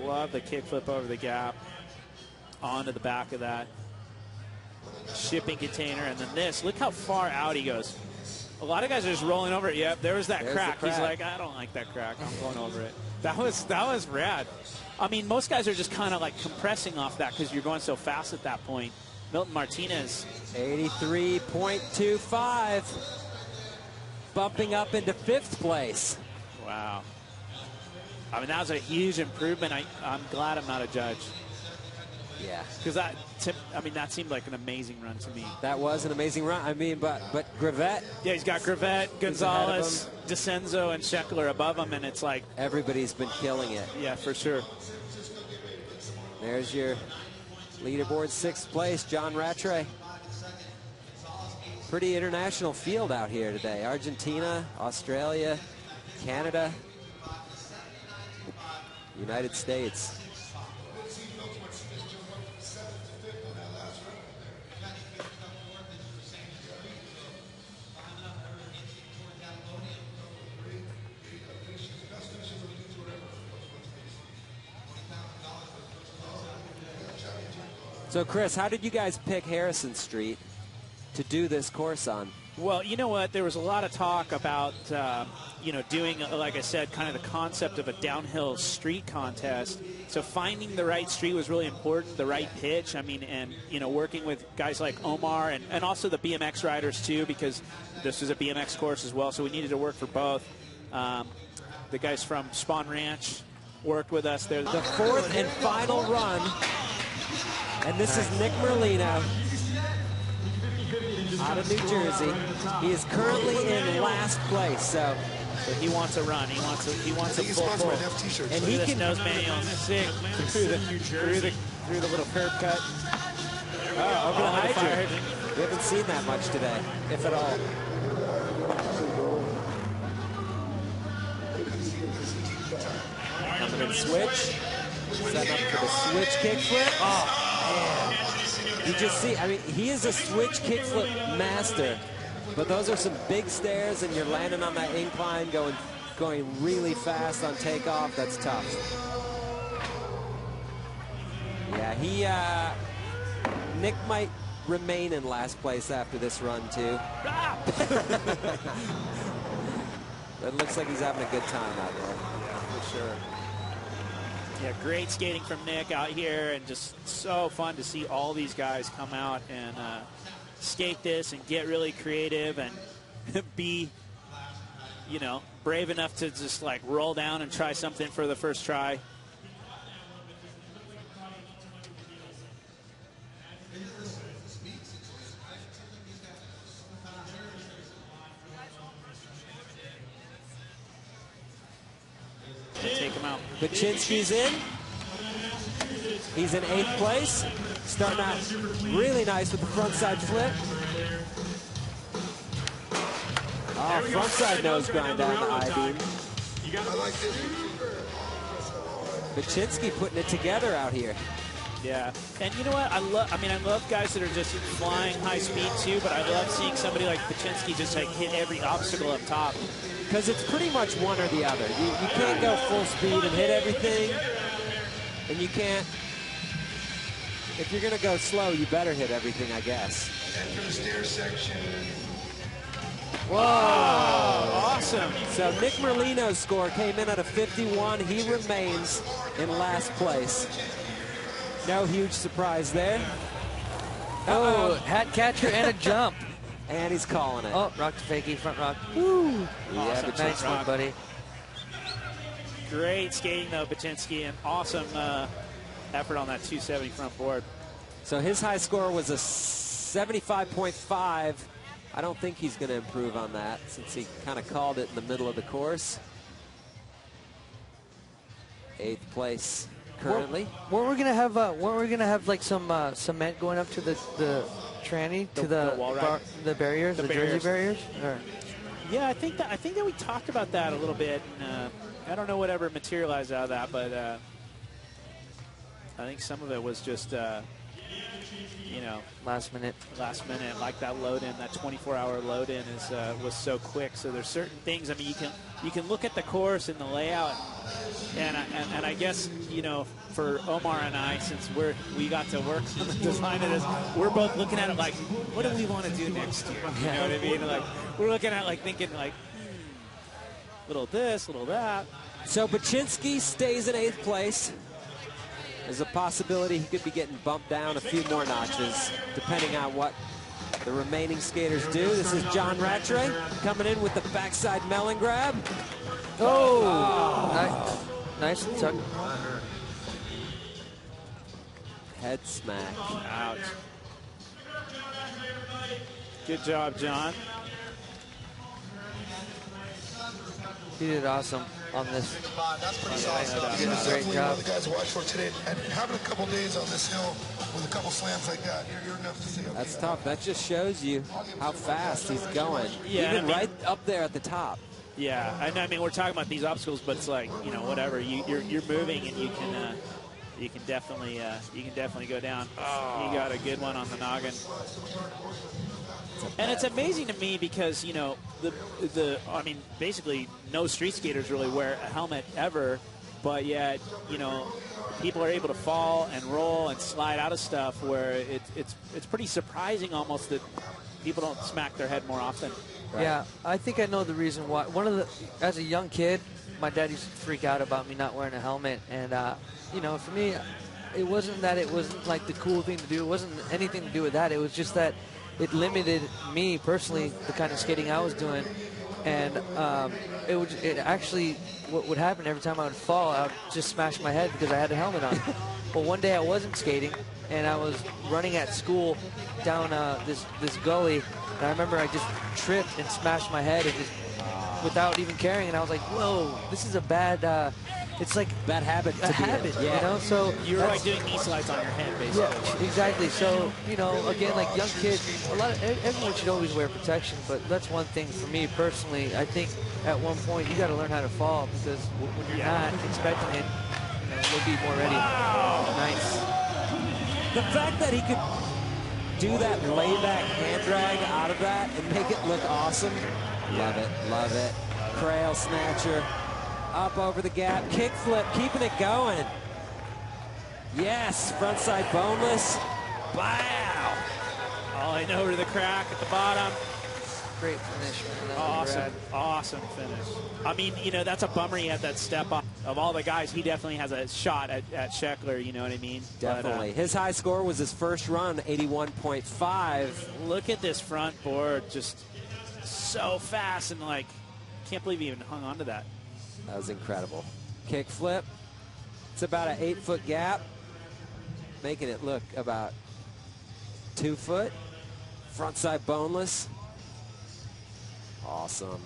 Love the kickflip over the gap onto the back of that shipping container. And then this, look how far out he goes. A lot of guys are just rolling over it. Yep, there's that crack. He's like, I don't like that crack. I'm going over it. That was rad. I mean, most guys are just kind of like compressing off that because you're going so fast at that point. Milton Martinez. 83.25. Bumping up into 5th place. Wow. I mean, that was a huge improvement. I'm glad I'm not a judge. Yeah. Because that seemed like an amazing run to me. That was an amazing run. I mean, but Gravette. Yeah, he's got Gravette, Gonzalez, DeCenzo, and Sheckler above him, and it's like everybody's been killing it. Yeah, for sure. There's your leaderboard 6th place, John Rattray. Pretty international field out here today. Argentina, Australia, Canada, United States. So, Chris, how did you guys pick Harrison Street to do this course on? Well, you know what? There was a lot of talk about, doing, like I said, kind of the concept of a downhill street contest. So finding the right street was really important, the right pitch. I mean, and, working with guys like Omar and also the BMX riders, too, because this is a BMX course as well. So we needed to work for both. The guys from Spawn Ranch worked with us there. The 4th and final run. And this is Nick Merlino out of New Jersey. He is currently in last place, so he wants a run. He wants a full. And he can nose manual sick through the little curb cut. Over the hydrant. We haven't seen that much today, if at all. Coming in switch. Setting up for the switch kickflip. Oh, man. You just see, I mean, he is a switch kickflip master, but those are some big stairs, and you're landing on that incline, going really fast on takeoff. That's tough. Yeah, Nick might remain in last place after this run, too. It looks like he's having a good time out there. Yeah, for sure. Yeah, great skating from Nick out here, and just so fun to see all these guys come out and skate this and get really creative and be, brave enough to just like roll down and try something for the first try. Take him out. Baczynski's in. He's in 8th place. Starting out really nice with the frontside flip. Oh, frontside nose grind down the I-beam. Baczynski putting it together out here. Yeah, and you know what? I love guys that are just flying high speed too. But I love seeing somebody like Baczynski just like hit every obstacle up top. Because it's pretty much one or the other. You can't go full speed and hit everything, and you can't. If you're going to go slow, you better hit everything, I guess. Enter the stair section. Whoa! Awesome. So Nick Merlino's score came in at a 51. He remains in last place. No huge surprise there. Oh, hat catcher and a jump. And he's calling it. Oh, rock to fakie, front rock. Woo! Yeah, Awesome. Nice one, buddy. Great skating, though, Baczynski, and awesome effort on that 270 front board. So his high score was a 75.5. I don't think he's going to improve on that since he kind of called it in the middle of the course. 8th place currently. Weren't we gonna have like some cement going up to the tranny, to the barriers, the jersey barriers? Or? Yeah, I think that we talked about that a little bit. And, I don't know whatever materialized out of that, but I think some of it was just you know, last minute, like that load in, that 24-hour load in was so quick. So there's certain things. I mean, you can look at the course and the layout, and I guess, you know, for Omar and I, since we got to work on the design of this, we're both looking at it like, what do we want to do next year? You know what I mean? Like, we're looking at like thinking like, little this, little that. So Baczynski stays in 8th place. There's a possibility he could be getting bumped down a few more notches, depending on what the remaining skaters do. This is John Rattray coming in with the backside melon grab. Oh! Nice tuck. Head smack. Ouch. Good job, John. He did awesome on this. That's pretty solid. He did a great job. The guys to watch for today, and having a couple days on this hill with a couple slams like that, you're enough to see. Okay, That's tough. That just shows you how fast he's going. Yeah, Even right up there at the top. Yeah, I mean, we're talking about these obstacles, but it's like, you know, whatever. You're moving, and you can definitely go down. Oh. You got a good one on the noggin. And it's amazing to me because, you know, I mean, basically no street skaters really wear a helmet ever, but yet, you know, people are able to fall and roll and slide out of stuff where it's pretty surprising almost that people don't smack their head more often. Right? Yeah, I think I know the reason why. As a young kid, my dad used to freak out about me not wearing a helmet, and you know, for me, it wasn't that it wasn't like the cool thing to do. It wasn't anything to do with that. It was just that it limited me personally, the kind of skating I was doing, and it actually, what would happen every time I would fall, I would just smash my head because I had a helmet on. But one day I wasn't skating, and I was running at school down this gully, and I remember I just tripped and smashed my head and just without even caring, and I was like, whoa, this is a bad. It's like bad habit. Yeah. You know. So you're like doing knee slides on your head, basically. Yeah, exactly. So you know, again, like young kids, everyone should always wear protection. But that's one thing for me personally. I think at one point you got to learn how to fall because when you're not expecting it, you know, you'll be more ready. Wow. Nice. The fact that he could do that layback hand drag out of that and make it look awesome. Love it. Love it. Crail snatcher. Up over the gap, kick flip, keeping it going. Yes, frontside boneless. Wow. All I know to the crack at the bottom. Great finish, man. Awesome finish. I mean, you know, that's a bummer he had that step up. Of all the guys, he definitely has a shot at sheckler, you know what I mean? Definitely. But, his high score was his first run, 81.5. Look at this front board, just so fast, and like, can't believe he even hung on to that. That was incredible. Kick flip. It's about an 8-foot gap, making it look about 2 foot. Frontside boneless. Awesome.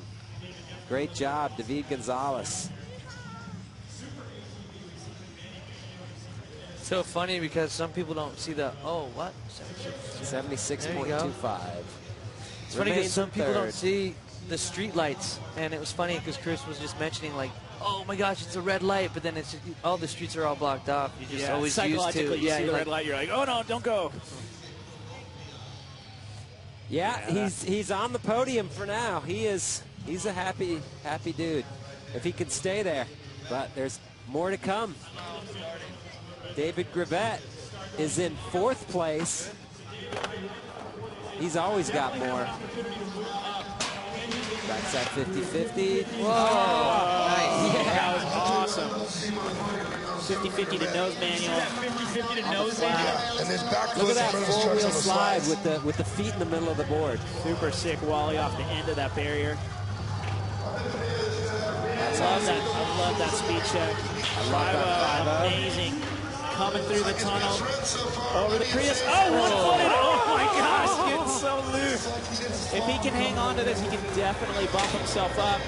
Great job, David Gonzalez. So funny because some people don't see the, 76.25. It's funny because some people don't see, the street lights, and it was funny because Chris was just mentioning like, oh my gosh, it's a red light, but then it's all the streets are all blocked off. You just always used to. You see the red light, you're like, oh no, don't go. Yeah, he's on the podium for now. He's a happy dude if he can stay there. But there's more to come. David Gravett is in 4th place. He's always got more. Backside 50-50. Whoa! Nice. Yeah, that was awesome. 50-50 to nose manual. 50-50 to nose manual. And this back Look at that front of the four-wheel struts on the slide slides. with the feet in the middle of the board. Super sick wally off the end of that barrier. I love that speed check. I love that 5-0. Amazing. Coming through the tunnel. Over the Prius. Oh, one-footed. Oh my gosh, getting so loose. If he can hang on to this, he can definitely bump himself up.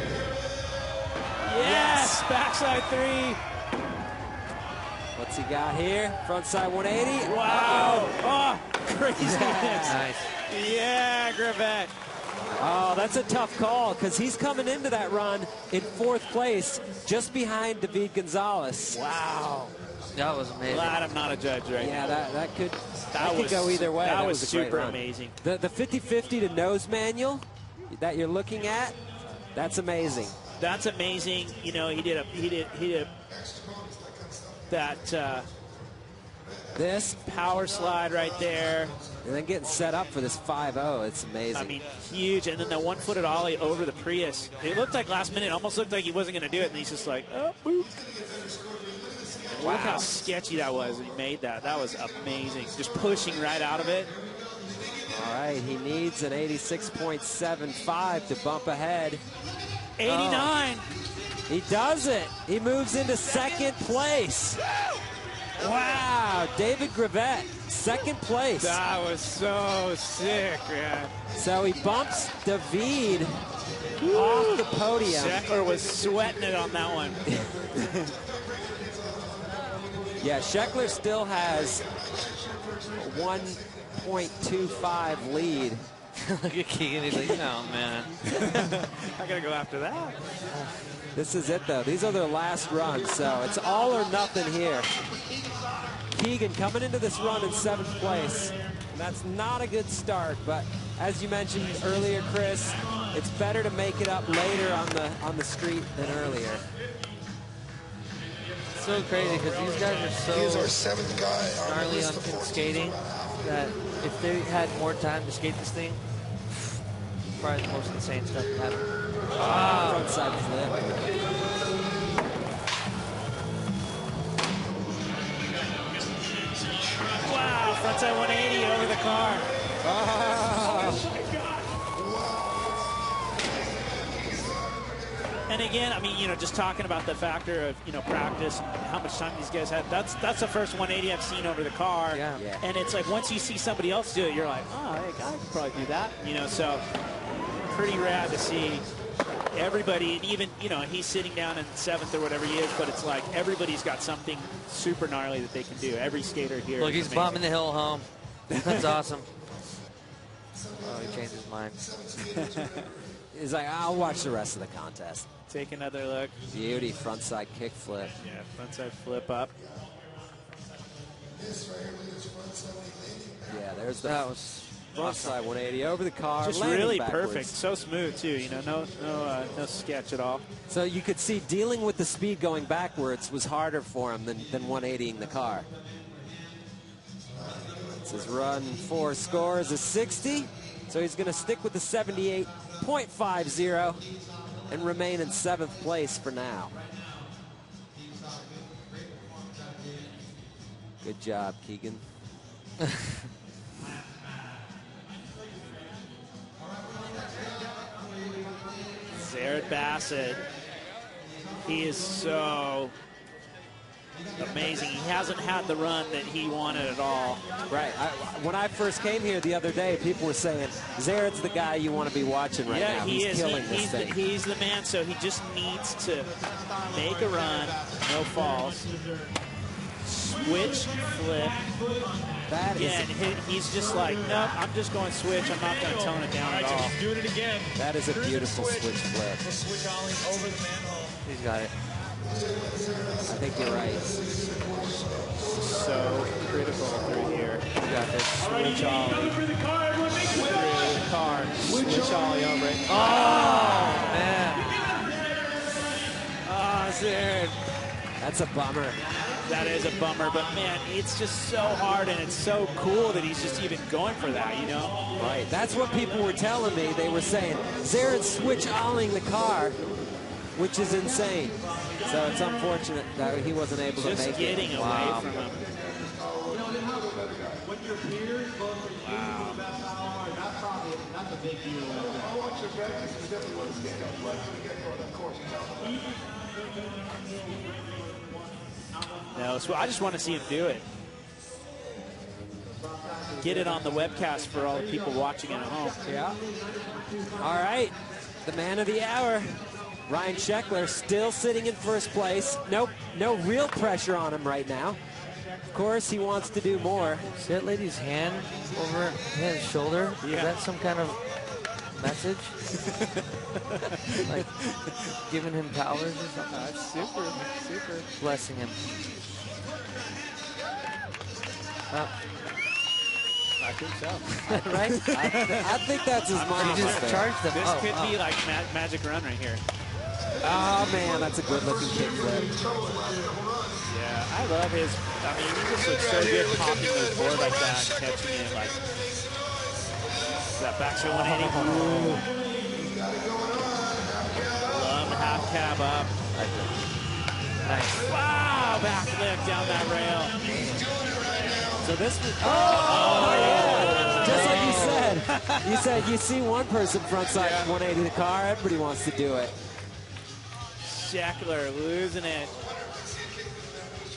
Yes, backside 3. What's he got here? Frontside 180. Wow. Oh, craziness. Nice. Yeah, Gravett. Oh, that's a tough call because he's coming into that run in 4th place, just behind David Gonzalez. Wow. That was amazing. Glad I'm not a judge right Yeah, now. that could go either way. That was a great super run. amazing. The 50-50 to nose manual that you're looking at, that's amazing. That's amazing. You know, he did that This power slide right there. and then getting set up for this 5-0. It's amazing. I mean, huge. And then the one-footed ollie over the Prius. It looked like last minute. Almost looked like he wasn't going to do it. And he's just like, oh, boop. Wow. Look how sketchy that was when he made that. That was amazing. Just pushing right out of it. All right, he needs an 86.75 to bump ahead. 89. He does it. He moves into 2nd place. Wow, David Gravett, 2nd place. That was so sick, man. So he bumps David off the podium. Sheckler was sweating it on that one. Yeah, Sheckler still has a 1.25 lead. Look at Keegan. He's like, no, man. I got to go after that. This is it, though. These are their last runs, so it's all or nothing here. Keegan coming into this run in 7th place. And that's not a good start, but as you mentioned earlier, Chris, it's better to make it up later on the street than earlier. So crazy because these guys are so He's our 7th guy. gnarly on skating that if they had more time to skate this thing, probably the most insane stuff to happen. Frontside flip. Wow, frontside 180 over the car. And again, I mean, you know, just talking about the factor of, you know, practice and how much time these guys had. That's the first 180 I've seen over the car. Yeah. And it's like once you see somebody else do it, you're like, oh, hey, I could probably do that. You know, so pretty rad to see everybody. And even, you know, he's sitting down in 7th or whatever he is, but it's like everybody's got something super gnarly that they can do. Every skater here. Look, is he's amazing. bombing the hill home. That's awesome. Oh, he changed his mind. He's like, I'll watch the rest of the contest. Take another look. Beauty, frontside kickflip. Yeah, frontside flip up. Yeah, there's the That was frontside 180 over the car. Just landing really backwards. perfect. So smooth, too. You know, no sketch at all. So you could see dealing with the speed going backwards was harder for him than 180ing the car. It's his run 4 scores a 60. So he's going to stick with the 78.50 and remain in 7th place for now. Good job, Keegan. Zared Bassett. He is so amazing. He hasn't had the run that he wanted at all. Right. When I first came here the other day, people were saying, Zared's the guy you want to be watching right now. He is. Killing this thing. He's the man, so he just needs to make a run, no falls, switch, flip, That yeah, is, and he's just like, no, I'm just going switch. I'm not going to tone it down at all. He's doing it again. that is a beautiful switch flip. The switch ollie over the manhole. He's got it. I think you're right. So critical through here. He got this. Switch ollie. For the car, everyone make Through the car. Switch ollie over it. Oh, man. Oh, dude. That's a bummer. That is a bummer, but man, it's just so hard and it's so cool that he's just even going for that, you know? Right. That's what people were telling me. They were saying, Zaren's switch-olling the car, which is insane. So it's unfortunate that he wasn't able to Just make getting it. away from him. No, so I just want to see him do it. Get it on the webcast for all the people watching at home. Yeah. All right. The man of the hour, Ryan Sheckler, still sitting in first place. No real pressure on him right now. Of course, he wants to do more. See that lady's hand over his shoulder? Yeah. Is that some kind of message? Like giving him powers or something? That's super. Blessing him. I think so. Right? I think that's his mom. He just charged them. This could be like magic run right here. Oh, man, that's a good-looking kickflip. Yeah, I love his. I mean, he just looks so good popping his board like that, catching it like that backside 180. Lum half cab up. Nice. Wow, backflip down that rail. So this was, yeah. Just like you said. You see one person frontside 180 the car, everybody wants to do it. Sheckler losing it.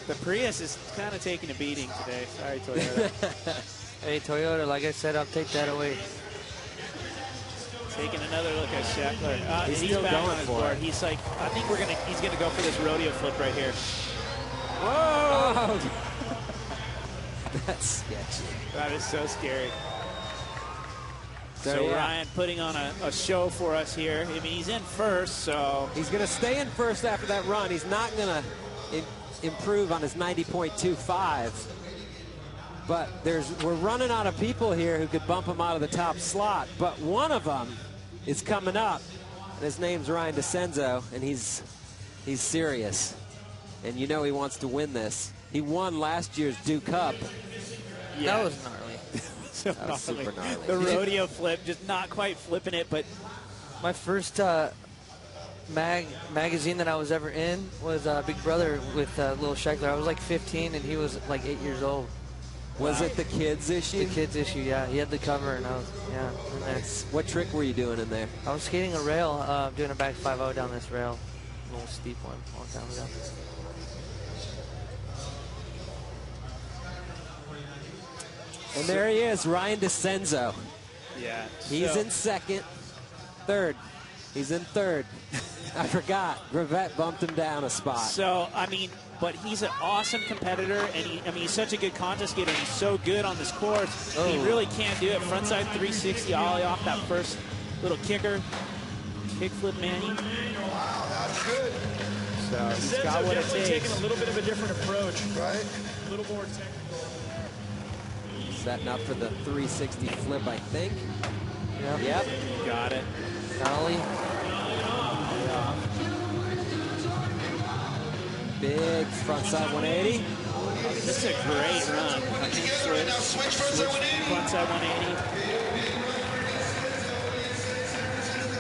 The Prius is kind of taking a beating today. Sorry, Toyota. Hey, Toyota, like I said, I'll take that away. Taking another look at Sheckler. He's He's still back going on his for board. it. He's like, I think he's gonna go for this rodeo flip right here. Whoa! That's sketchy. That is so scary. So, So yeah. Ryan putting on a show for us here. I mean, he's in first, so He's going to stay in first after that run. He's not going to improve on his 90.25. But we're running out of people here who could bump him out of the top slot. But one of them is coming up, and his name's Ryan DeCenzo, and he's serious. And you know he wants to win this. He won last year's Duke Cup. yeah. That was gnarly. So That was super gnarly. The rodeo flip, just not quite flipping it, but My first magazine that I was ever in was Big Brother with Little Sheckler. I was like 15 and he was like 8 years old. Was it the kids issue? The kids issue, yeah. He had the cover and I was, in there. What trick were you doing in there? I was skating a rail, doing a back 5-0 down this rail. A little steep one, a long time ago. And there he is, Ryan DeCenzo. yeah. He's So- in second, third. He's in third. I forgot. Gravette bumped him down a spot. So, I mean, but he's an awesome competitor, and he's such a good contest skater, and he's so good on this course. He really can't do it. Frontside 360 ollie off that first little kicker. Kickflip Manny. Wow, that's good. So he's Zenzo got what it definitely takes. taking a little bit of a different approach. Right? A little more technical. Setting up for the 360 flip, I think. Yep. Yep. Got it. Nollie. Big frontside 180. This is a great run. Put it together right now. Switch frontside 180. Frontside 180.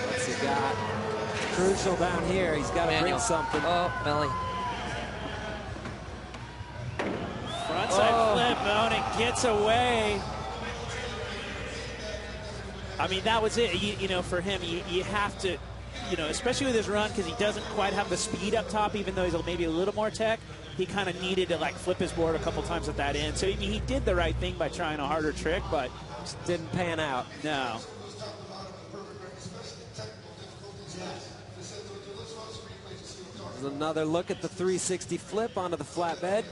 What's he got? Crucial down here. He's got to bring Manual. something. Oh, Melly. Frontside flip, Moan, it gets away. I mean, that was it. You know, for him, you have to, you know, especially with his run, because he doesn't quite have the speed up top, even though he's maybe a little more tech. He kind of needed to, like, flip his board a couple times at that end. So, I mean, he did the right thing by trying a harder trick, but Just didn't pan out. no. There's another look at the 360 flip onto the flatbed.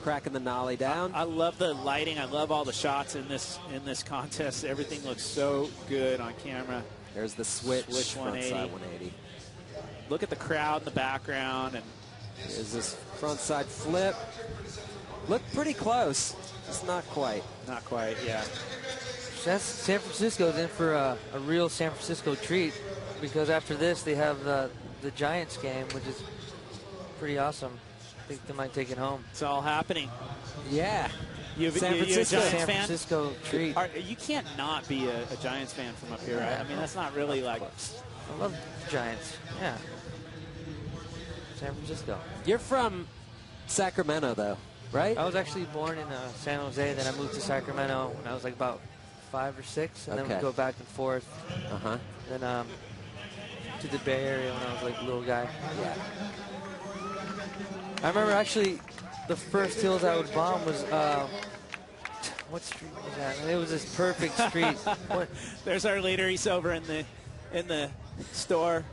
cracking the nollie down. I love the lighting. I love all the shots in this contest. Everything looks so good on camera. There's the switch 180. frontside 180. Look at the crowd in the background. And there's this frontside flip. Looked pretty close. Just not quite. Not quite, yeah. San Francisco's in for a real San Francisco treat, because after this they have the Giants game, which is pretty awesome. I think they might take it home. It's all happening. Yeah. San Francisco. San Francisco treat. You can't not be a Giants fan from up here, right? I mean, that's not really like... I love the Giants. Yeah. San Francisco. You're from Sacramento, though, right? I was actually born in San Jose, then I moved to Sacramento when I was like about 5 or 6, and then we go back and forth. Then to the Bay Area when I was like a little guy. Yeah. I remember actually the first hills I would bomb was what street was that? And it was this perfect street. There's our leader. He's over in the store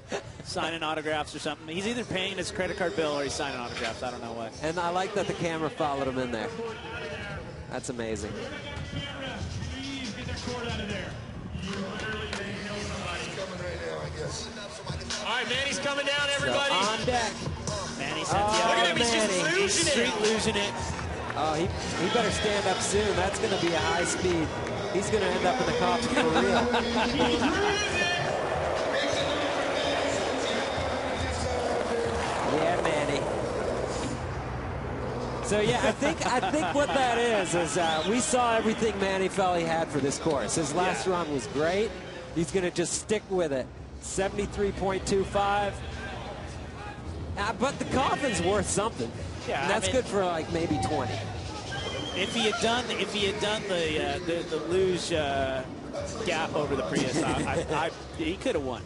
signing autographs or something. He's either paying his credit card bill or he's signing autographs. I don't know what. And I like that the camera followed him in there. That's amazing. Please get their cord out of there. All right, Manny's coming down, everybody. So on deck. Manny Look at him, he's just losing it. Losing it. Oh, he better stand up soon. That's going to be a high speed. He's going to end up in the coffin for real. Yeah, Manny. So yeah, I think what that is we saw everything Manny felt he had for this course. His last run was great. He's going to just stick with it. 73.25. But the coffin's worth something. Yeah, and that's good for like maybe 20. If he had done the luge gap over the Prius, he could have won.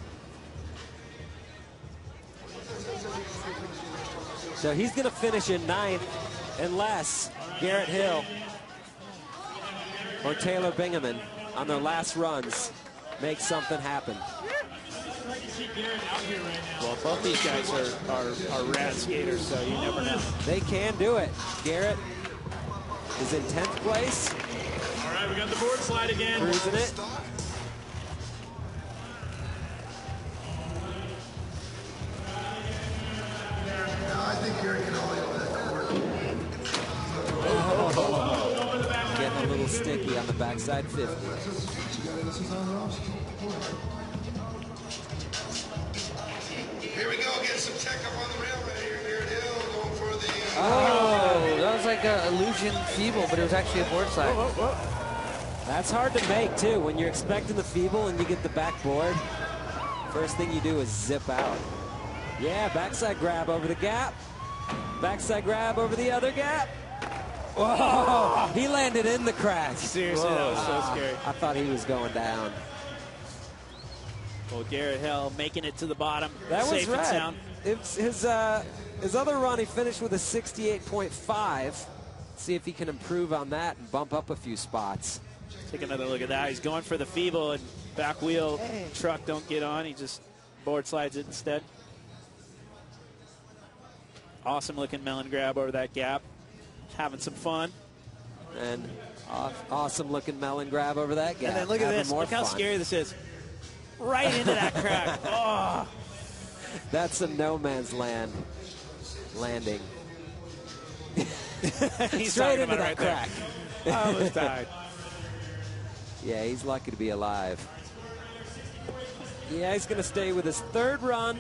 So he's going to finish in 9th unless Garrett Hill or Taylor Bingaman on their last runs make something happen. Well, both these guys are rad skaters, so you never know. They can do it. Garrett is in 10th place. All right, we got the board slide again. Cruising it. I think Gary can only over that court. Getting a little sticky on the backside 50. Here we go, get some tech up on the rail right here. Garrett Hill going for the... Oh, that was like an illusion feeble, but it was actually a board slide. That's hard to make, too. When you're expecting the feeble and you get the backboard, first thing you do is zip out. Yeah, backside grab over the gap. Backside grab over the other gap. Whoa! He landed in the crack. Seriously, that was so scary. I thought he was going down. Well, Garrett Hill making it to the bottom. That was safe and rad. sound. It's his other run, he finished with a 68.5. See if he can improve on that and bump up a few spots. Take another look at that. He's going for the feeble, and back wheel truck don't get on. He just board slides it instead. Awesome looking melon grab over that gap. Having some fun. And awesome looking melon grab over that gap. And then look at this. Look how scary this is. Right into that crack. Oh. That's a no man's land landing. He's straight into that right crack. I almost died. Yeah, he's lucky to be alive. Yeah, he's going to stay with his third run,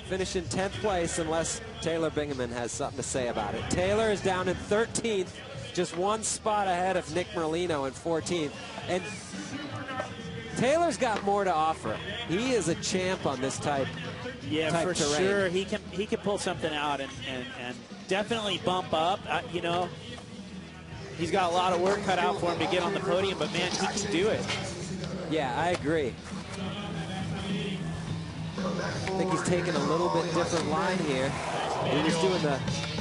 finish in 10th place unless Taylor Bingaman has something to say about it. Taylor is down in 13th, just one spot ahead of Nick Merlino in 14th. And Taylor's got more to offer. He is a champ on this type. Yeah, for terrain. sure. He can pull something out and definitely bump up. You know, he's got a lot of work cut out for him to get on the podium, but man, he can do it. Yeah, I agree. I think he's taking a little bit different line here. He was doing the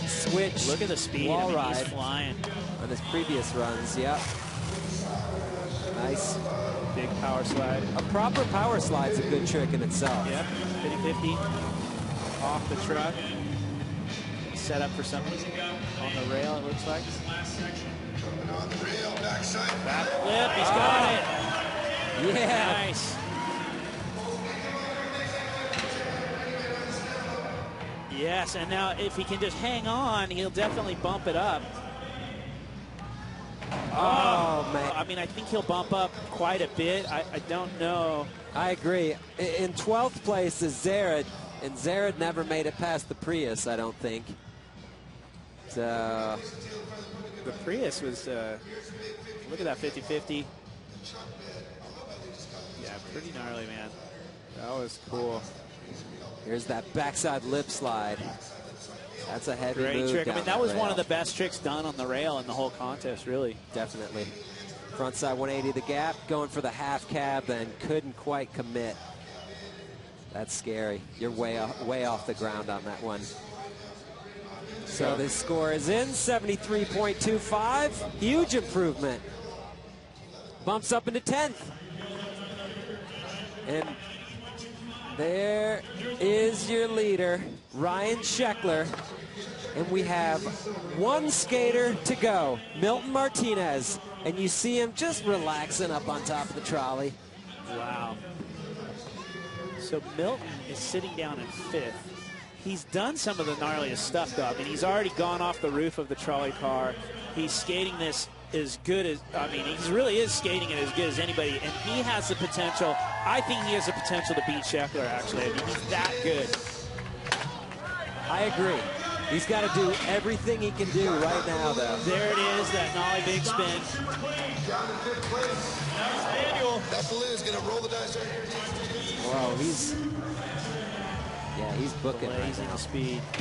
switch. Look at the speed. Wall He's ride flying on his previous runs. Yep. Nice. Big power slide. A proper power slide's a good trick in itself. Yep. 50-50 off the truck. set up for something on the rail, it looks like. Coming on the rail, backside. Back flip, he's got it. Yeah. Nice. Yes, and now if he can just hang on, he'll definitely bump it up. Oh, man. I mean, I think he'll bump up quite a bit. I don't know. I agree. In 12th place is Zared, and Zared never made it past the Prius, I don't think. So The Prius was, look at that 50-50. Yeah, pretty gnarly, man. That was cool. here's that backside lip slide. That's a heavy Great move trick. I down mean, that was rail. one of the best tricks done on the rail in the whole contest, really. Definitely. Frontside 180 the gap, going for the half cab, then couldn't quite commit. That's scary. You're way off the ground on that one. So this score is in, 73.25. Huge improvement. Bumps up into 10th. And there is your leader, Ryan Sheckler. And we have one skater to go, Milton Martinez. And you see him just relaxing up on top of the trolley. Wow. So Milton is sitting down in 5th. He's done some of the gnarliest stuff, though. I mean, he's already gone off the roof of the trolley car. He's skating this as good as, I mean, he really is skating it as good as anybody. And he has the potential, I think he has the potential to beat Sheckler, actually. I mean, he's that good. I agree. He's got to do everything he can do right now, though. There it is, that nollie big spin. Down in 5th place. That balloon is going to roll the dice right here. Whoa, he's booking right Blazing now. the speed. I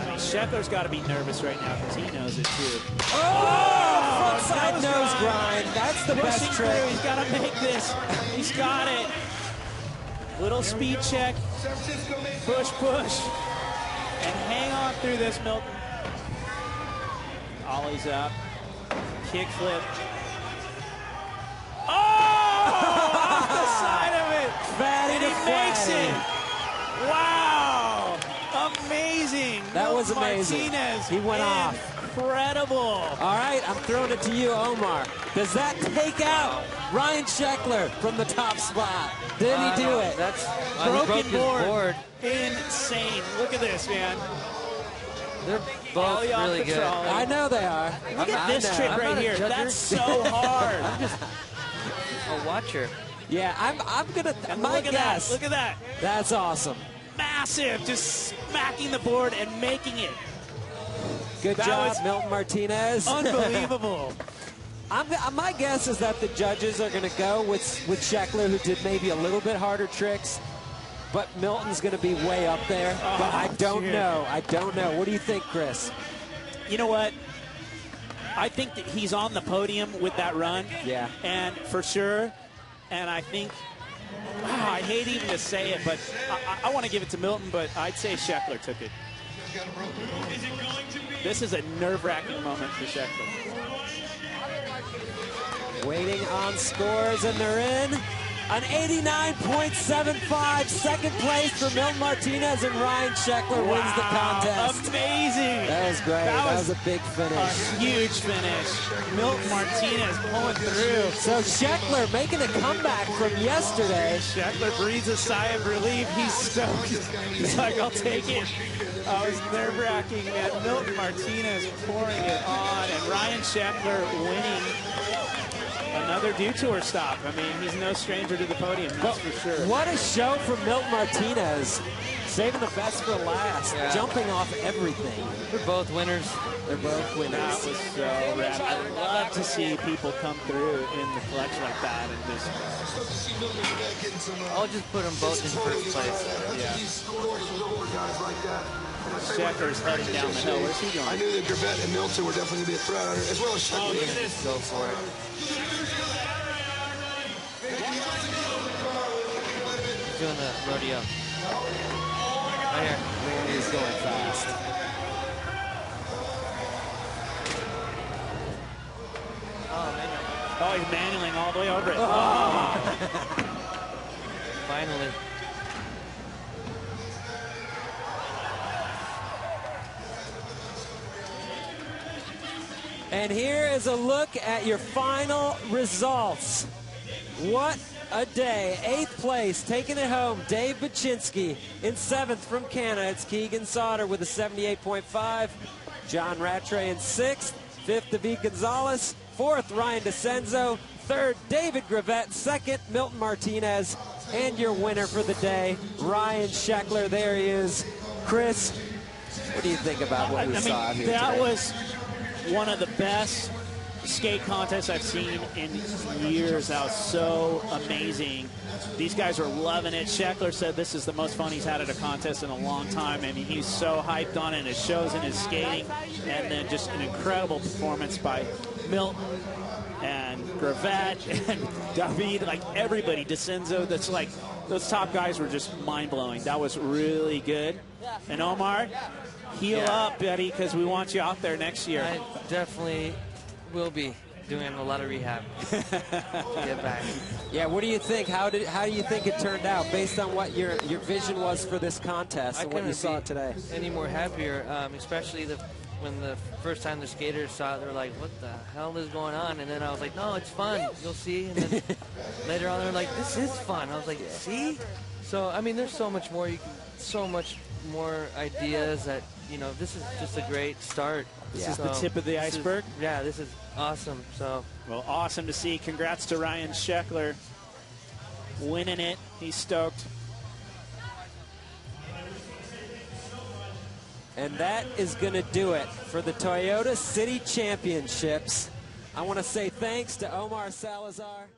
mean, Sheckler's got to be nervous right now because he knows it too. Oh, frontside nose grind. That's the best Pushing trick. through. He's got to make this. He's got it. Little speed check. San Francisco made Push, push. And hang on through this, Milton. Ollie's up. Kick flip. Oh! Off the side of it. Fatty And to he makes flatty. it. Wow. Amazing. That was amazing. Martinez. He went off. Incredible. All right, I'm throwing it to you, Omar. Does that take out Ryan Sheckler from the top spot? Did he do it? That's he Broken broke his board. Insane. Look at this, man. They're both Ollie off really the good. trolley. I know they are. Look at I this know. trick I'm right not a here. judger. That's so hard. I'm just a watcher. Yeah, I'm gonna. And My look at guess. that. Look at that. That's awesome. Massive. Just smacking the board and making it. Good That job, was Milton Martinez. Unbelievable. My guess is that the judges are going to go with Sheckler, who did maybe a little bit harder tricks, but Milton's going to be way up there. But I don't know. I don't know. What do you think, Chris? You know what? I think that he's on the podium with that run. Yeah. And for sure. And I think, wow, I hate even to say it, but I want to give it to Milton, but I'd say Sheckler took it. This is a nerve-wracking moment for Sheckler. Waiting on scores, and they're in. An 89.75, second place for Milton Martinez, and Ryan Sheckler wins the contest. Amazing. That was great. That was a big A finish. huge finish. Milton Martinez pulling through. So Sheckler making a comeback from yesterday. Sheckler breathes a sigh of relief. He's stoked. He's like, I'll take it. Oh, it's nerve-wracking, man. Milton Martinez pouring it on, and Ryan Sheckler winning another Detour stop. I mean, he's no stranger to the podium, that's for sure. What a show from Milton Martinez. Saving the best for last. Yeah. Jumping off everything. They're both winners. They're both winners. That was so rad. I love to see people come through in the collection like that and just. I'll just put them both in first place. Yeah. These scores with older guys like that. Sheckler's heading down the hill. Where's he I going? knew that Gravette and Milton were definitely going to be a threat on her, as well as Sheckler. Go for it. He's doing the rodeo. Right here. Man, he's going fast. Oh, he's manualing all the way over it. Finally. And here is a look at your final results. What a day. 8th place, taking it home, Dave Baczynski. In 7th from Canada, it's Keegan Sauter with a 78.5. John Rattray in 6th. 5th, David Gonzalez. 4th, Ryan DeCenzo. 3rd, David Gravett. 2nd, Milton Martinez. And your winner for the day, Ryan Sheckler. There he is. Chris, what do you think about what we saw here that today? was one of the best skate contests I've seen in years. That was so amazing. These guys are loving it. Sheckler said this is the most fun he's had at a contest in a long time. I mean, he's so hyped on it, and it shows in his skating. And then just an incredible performance by Milton and Gravett and David, like everybody, DeCenzo. That's like, those top guys were just mind-blowing. That was really good. And Omar, heal up, buddy, because we want you out there next year. I definitely will be doing a lot of rehab. Get back. Yeah, what do you think? How do you think it turned out based on what your vision was for this contest and what you saw today? Any more happier, especially when the first time the skaters saw it, they were like, what the hell is going on? And then I was like, no, it's fun. You'll see. And then later on, they were like, this is fun. I was like, see? So, I mean, there's so much more. So much more ideas that, you know, this is just a great start. This is the tip of the iceberg. This is awesome. So, well, awesome to see. Congrats to Ryan Sheckler winning it. He's stoked. And that is going to do it for the Toyota City Championships. I want to say thanks to Omar Salazar.